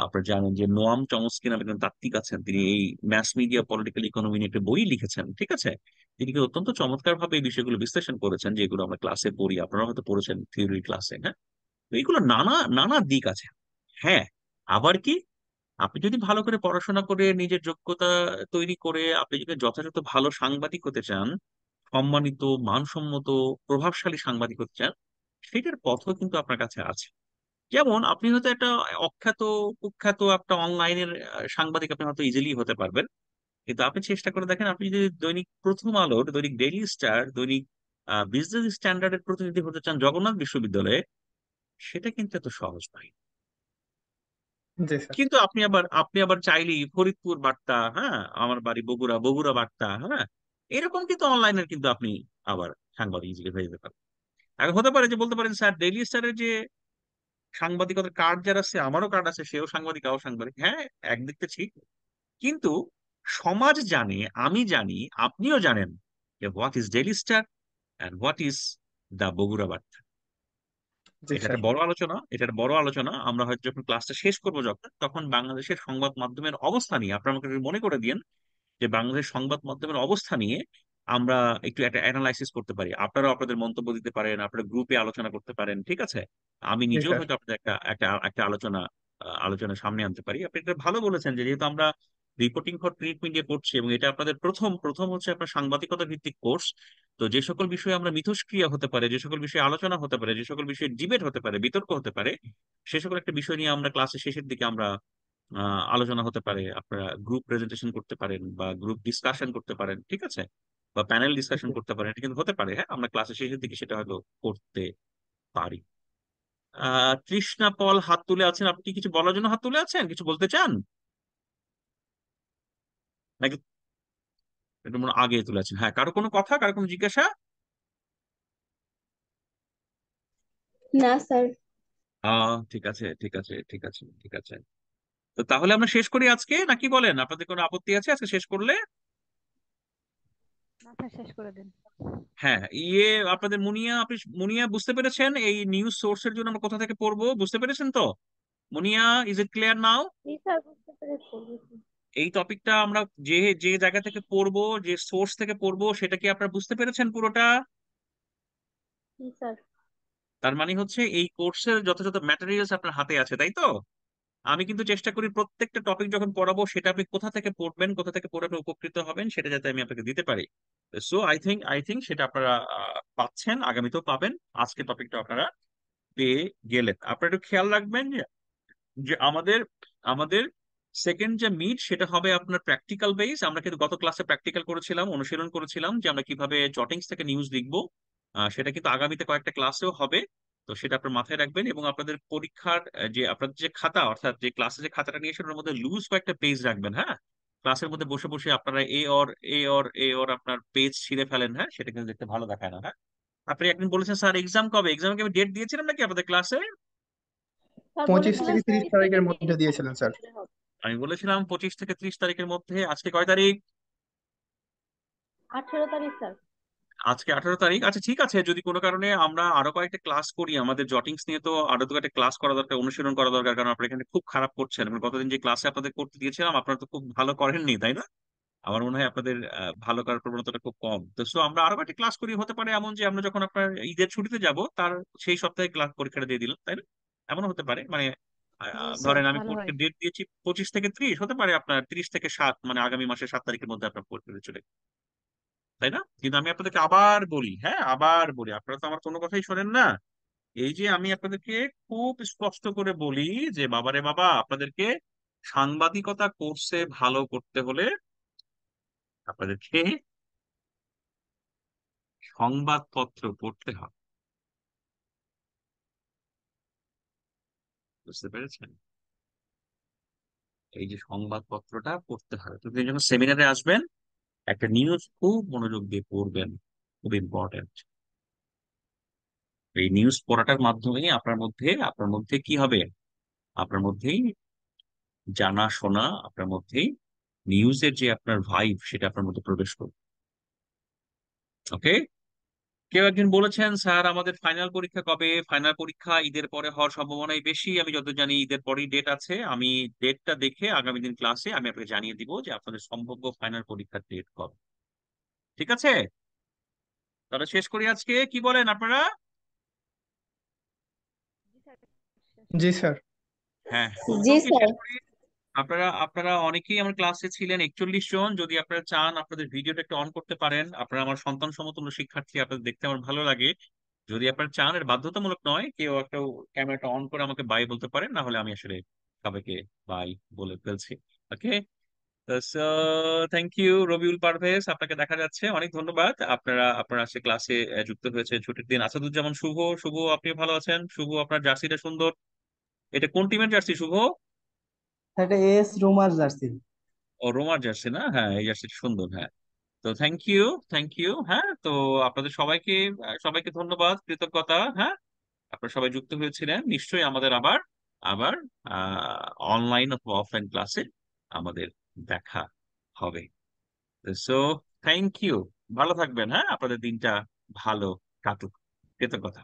আপনারা জানেন যে নোয়াম চমস্কি নামে একজন তাত্ত্বিক আছেন, তিনি এই ম্যাস মিডিয়া পলিটিক্যাল ইকোনমি নিয়ে একটা বই লিখেছেন। ঠিক আছে? তিনি কি অত্যন্ত চমৎকার ভাবে এই বিষয়গুলো বিশ্লেষণ করেছেন, যেগুলো আমরা ক্লাসে পড়ি, আপনারা হয়তো পড়েছেন থিওরি ক্লাসে। হ্যাঁ, তো এইগুলো নানা নানা দিক আছে। হ্যাঁ, আবার কি, আপনি যদি ভালো করে পড়াশোনা করে নিজের যোগ্যতা তৈরি করে আপনি যদি যথাযথ ভালো সাংবাদিক হতে চান, সম্মানিত, মানসম্মত, প্রভাবশালী সাংবাদিক হতে চান, সেটার পথও কিন্তু আপনার কাছে আছে। যেমন আপনি হয়তো একটা অখ্যাত কুখ্যাত একটা অনলাইনের সাংবাদিক আপনি হয়তো ইজিলি হতে পারবেন, কিন্তু আপনি চেষ্টা করে দেখেন, আপনি যদি দৈনিক প্রথম আলোর, দৈনিক ডেইলি স্টার, দৈনিক বিজনেস স্ট্যান্ডার্ডের প্রতিনিধি হতে চান জগন্নাথ বিশ্ববিদ্যালয়ে, সেটা কিন্তু এত সহজ নয়। জি স্যার। কিন্তু আপনি আবার চাইলেই ফরিদপুর বার্তা, হ্যাঁ, আমার বাড়ি বগুড়া, বগুড়া বার্তা, হ্যাঁ, এরকম কিন্তু অনলাইনের কিন্তু আপনি আবার সাংবাদিক নিজেকে হয়ে যেতে পারেন। এখন হতে পারে যে বলতে পারেন, স্যার ডেইলি স্টারের যে সাংবাদিকতার কার্ড যার আছে, আমারও কার্ড আছে, সেও সাংবাদিক, আও সাংবাদিক, হ্যাঁ, একদিক থেকে ঠিক। কিন্তু সমাজ জানে, আমি জানি, আপনিও জানেন যে what is Daily Star and what is the Bogura Barta. জি এটা স্যার। একটা বড় আলোচনা, এটা একটা বড় আলোচনা। আমরা হয়তো যখন ক্লাসটা শেষ করবো, যখন তখন বাংলাদেশের সংবাদ মাধ্যমের অবস্থা নিয়ে আপনারা আমাকে একটু মনে করে দিন, যে বাংলাদেশ সংবাদ মাধ্যমের অবস্থা নিয়ে আমরা একটু একটা অ্যানালাইসিস করতে পারি। আপনারাও আপনাদের মন্তব্য দিতে পারেন, আপনারা গ্রুপে আলোচনা করতে পারেন, ঠিক আছে? আমি জি নিজেও স্যার। হয়তো আপনাদের একটা একটা একটা আলোচনা সামনে আনতে পারি। আপনি এটা ভালো বলেছেন যে যেহেতু আমরা রিপোর্টিং ফর প্রিন্ট মিডিয়া পড়ছি, এবং এটা আপনাদের প্রথম প্রথম হচ্ছে আপনার সাংবাদিকতা ভিত্তিক কোর্স। তো যে সকল বিষয়ে আমরা মিথস্ক্রিয়া হতে পারে, যে সকল বিষয়ে আলোচনা হতে পারে, যে সকল বিষয়ে ডিবেট হতে পারে, বিতর্ক হতে পারে, সে সকল একটা বিষয় নিয়ে আমরা ক্লাসের শেষের দিকে আমরা আলোচনা হতে পারে। আপনারা গ্রুপ প্রেজেন্টেশন করতে পারেন বা গ্রুপ ডিসকাশন করতে পারেন, ঠিক আছে? বা প্যানেল ডিসকাশন করতে পারেন, এটা কিন্তু হতে পারে। হ্যাঁ, আমরা ক্লাসের শেষের দিকে সেটা হয়তো করতে পারি। তৃষ্ণা পল হাত তুলে আছেন, আপনি কি কিছু বলার জন্য হাত তুলে আছেন, কিছু বলতে চান নাকি? এটা মনে হয় আগে তুলে আছেন। হ্যাঁ, কারো কোনো কথা, কারো কোনো জিজ্ঞাসা? না স্যার। ঠিক আছে, ঠিক আছে, ঠিক আছে, ঠিক আছে। তো তাহলে আমরা শেষ করি আজকে, নাকি বলেন? আপনাদের কোনো আপত্তি আছে আজকে শেষ করলে? না স্যার, শেষ করে দিন। হ্যাঁ, আপনাদের মুনিয়া, আপনি মুনিয়া বুঝতে পেরেছেন এই নিউজ সোর্সের জন্য আমরা কোথা থেকে পড়বো? বুঝতে পেরেছেন তো Munia? Is it clear now? জি স্যার, বুঝতে পেরেছি। এই টপিকটা আমরা যে যে জায়গা থেকে পড়বো, যে সোর্স থেকে পড়বো, সেটা কি আপনারা বুঝতে পেরেছেন পুরোটা? জি স্যার। তার মানে হচ্ছে এই কোর্সের যথাযথ ম্যাটেরিয়ালস আপনার হাতে আছে, তাই তো? আমি কিন্তু চেষ্টা করি প্রত্যেকটা টপিক যখন পড়াবো, সেটা আপনি কোথা থেকে পড়বেন, কোথা থেকে পড়ে আপনি উপকৃত হবেন, সেটা যাতে আমি আপনাকে দিতে পারি। সো আই থিংক সেটা আপনারা পাচ্ছেন, আগামীতেও পাবেন। আজকে টপিকটা আপনারা পেয়ে গেলেন। আপনারা একটু খেয়াল রাখবেন যে যে আমাদের আমাদের সেকেন্ড যে মিট, সেটা হবে আপনার প্র্যাকটিক্যাল বেস। আমরা কিন্তু গত ক্লাসে প্র্যাকটিক্যাল করেছিলাম, অনুশীলন করেছিলাম যে আমরা কিভাবে জটিংস থেকে নিউজ লিখবো। সেটা কিন্তু আগামীতে কয়েকটা ক্লাসেও হবে। তো সেটা আপনার মাথায় রাখবেন, এবং আপনাদের পরীক্ষার যে আপনাদের যে খাতা, অর্থাৎ যে ক্লাসে যে খাতাটা নিয়ে সেটার মধ্যে লুজ কয়েকটা পেজ রাখবেন। হ্যাঁ, ক্লাসের মধ্যে বসে বসে আপনারা এ অর আপনার পেজ ছিঁড়ে ফেলেন, হ্যাঁ, সেটা কিন্তু দেখতে ভালো দেখায় না। হ্যাঁ, আপনি একদিন বলেছেন স্যার এক্সাম কবে, এক্সামে কি আমি ডেট দিয়েছিলাম নাকি আপনাদের ক্লাসে? স্যার 25 বলেছিলেন থেকে 30 30 থেকে তারিখের 30 মধ্যে দিয়েছিলেন স্যার। হবে। আমি বলেছিলাম 25 থেকে 30 তারিখের মধ্যে। আজকে কয় তারিখ? 18 তারিখ স্যার। আজকে 18 তারিখ। আচ্ছা, ঠিক আছে, যদি কোনো কারণে আমরা আরো কয়েকটা ক্লাস করি, আমাদের জটিংস নিয়ে তো আরো দু একটা ক্লাস করা দরকার, অনুশীলন করা দরকার, কারণ আপনারা এখানে খুব খারাপ করছেন। আমরা গতদিন যে ক্লাসে আপনাদের করতে দিয়েছিলাম, আপনারা তো খুব ভালো করেননি, তাই না? আমার মনে হয় আপনাদের ভালো করার প্রবণতাটা খুব কম। তো সো আমরা আরো একটা ক্লাস করি, হতে পারে এমন যে আমরা যখন আপনার ঈদের ছুটিতে যাব, তার সেই সপ্তাহে ক্লাস পরীক্ষাটা দিয়ে দিলাম, তাই না? এমনও হতে পারে, মানে জি স্যার। ধরেন আমি ভালো হয়। পরীক্ষার ডেট দিয়েছি 25 থেকে 30, হতে পারে আপনার 30 থেকে 7, মানে আগামী মাসের 7 তারিখের মধ্যে আপনার পরীক্ষা চলে, তাই না? কিন্তু আমি আপনাদেরকে আবার বলি, হ্যাঁ আবার বলি, আপনারা তো আমার কোনো কথাই শোনেন না। এই যে আমি আপনাদেরকে খুব স্পষ্ট করে বলি যে বাবারে বাবা, আপনাদেরকে সাংবাদিকতা কোর্সে ভালো করতে হলে আপনাদেরকে সংবাদপত্র পড়তে হবে। বুঝতে পেরেছেন? এই যে সংবাদপত্রটা পড়তে হবে, তো আপনি যখন সেমিনারে আসবেন, একটা নিউজ খুব মনোযোগ দিয়ে পড়বেন, খুব ইম্পর্টেন্ট। এই নিউজ পড়াটার মাধ্যমে আপনার মধ্যে কি হবে? আপনার মধ্যেই জানা শোনা, আপনার মধ্যেই নিউজের যে আপনার ভাইব, সেটা আপনার মধ্যে প্রবেশ করবে। ওকে? কেউ একজন বলেছেন স্যার আমাদের ফাইনাল পরীক্ষা কবে? ফাইনাল পরীক্ষা ঈদের পরে হওয়ার সম্ভাবনাই বেশি। আমি যত জানি ঈদের পরেই ডেট আছে। আমি ডেটটা দেখে আগামী দিন ক্লাসে আমি আপনাকে জানিয়ে দিব যে আপনাদের সম্ভাব্য ফাইনাল পরীক্ষার ডেট কবে। ঠিক আছে? তাহলে শেষ করি আজকে, কি বলেন আপনারা? জি স্যার, শেষ জি করুন। স্যার। হ্যাঁ, জি প্রথম কি স্যার। শেষ করি? আপনারা আপনারা অনেকেই আমার ক্লাসে ছিলেন, 41 জন। যদি আপনারা চান, আপনাদের ভিডিওটা একটু অন করতে পারেন। আপনারা আমার সন্তান সমতুল্য শিক্ষার্থী, আপনাদের দেখতে আমার ভালো লাগে। যদি আপনারা চান, এর বাধ্যতামূলক নয়, কেউ একটা ক্যামেরাটা অন করে আমাকে বাই বলতে পারেন, না হলে আমি আসলে সবাইকে বাই বলে ফেলছি। Okay, so thank you Robiul Parvez, আপনাকে দেখা যাচ্ছে, অনেক ধন্যবাদ। আপনারা আজকে ক্লাসে যুক্ত হয়েছে ছুটির দিন। আসাদুজ্জামান শুভ, শুভ আপনি ভালো আছেন? শুভ, আপনার জার্সিটা সুন্দর। এটা কোন টিমের জার্সি শুভ? এটা এস রোমার জার্সি। ও, রোমার জার্সি না? হ্যাঁ, এই জার্সিটা সুন্দর, হ্যাঁ। তো থ্যাংক ইউ, থ্যাংক ইউ। হ্যাঁ, তো আপনাদের সবাইকে সবাইকে ধন্যবাদ, কৃতজ্ঞতা। হ্যাঁ, আপনারা সবাই যুক্ত হয়েছিলেন নিশ্চয়ই। আমাদের আবার আবার অনলাইন অথবা অফলাইন ক্লাসে আমাদের দেখা হবে। সো থ্যাংক ইউ, ভালো থাকবেন। হ্যাঁ, আপনাদের দিনটা ভালো কাটুক, এ তো কথা।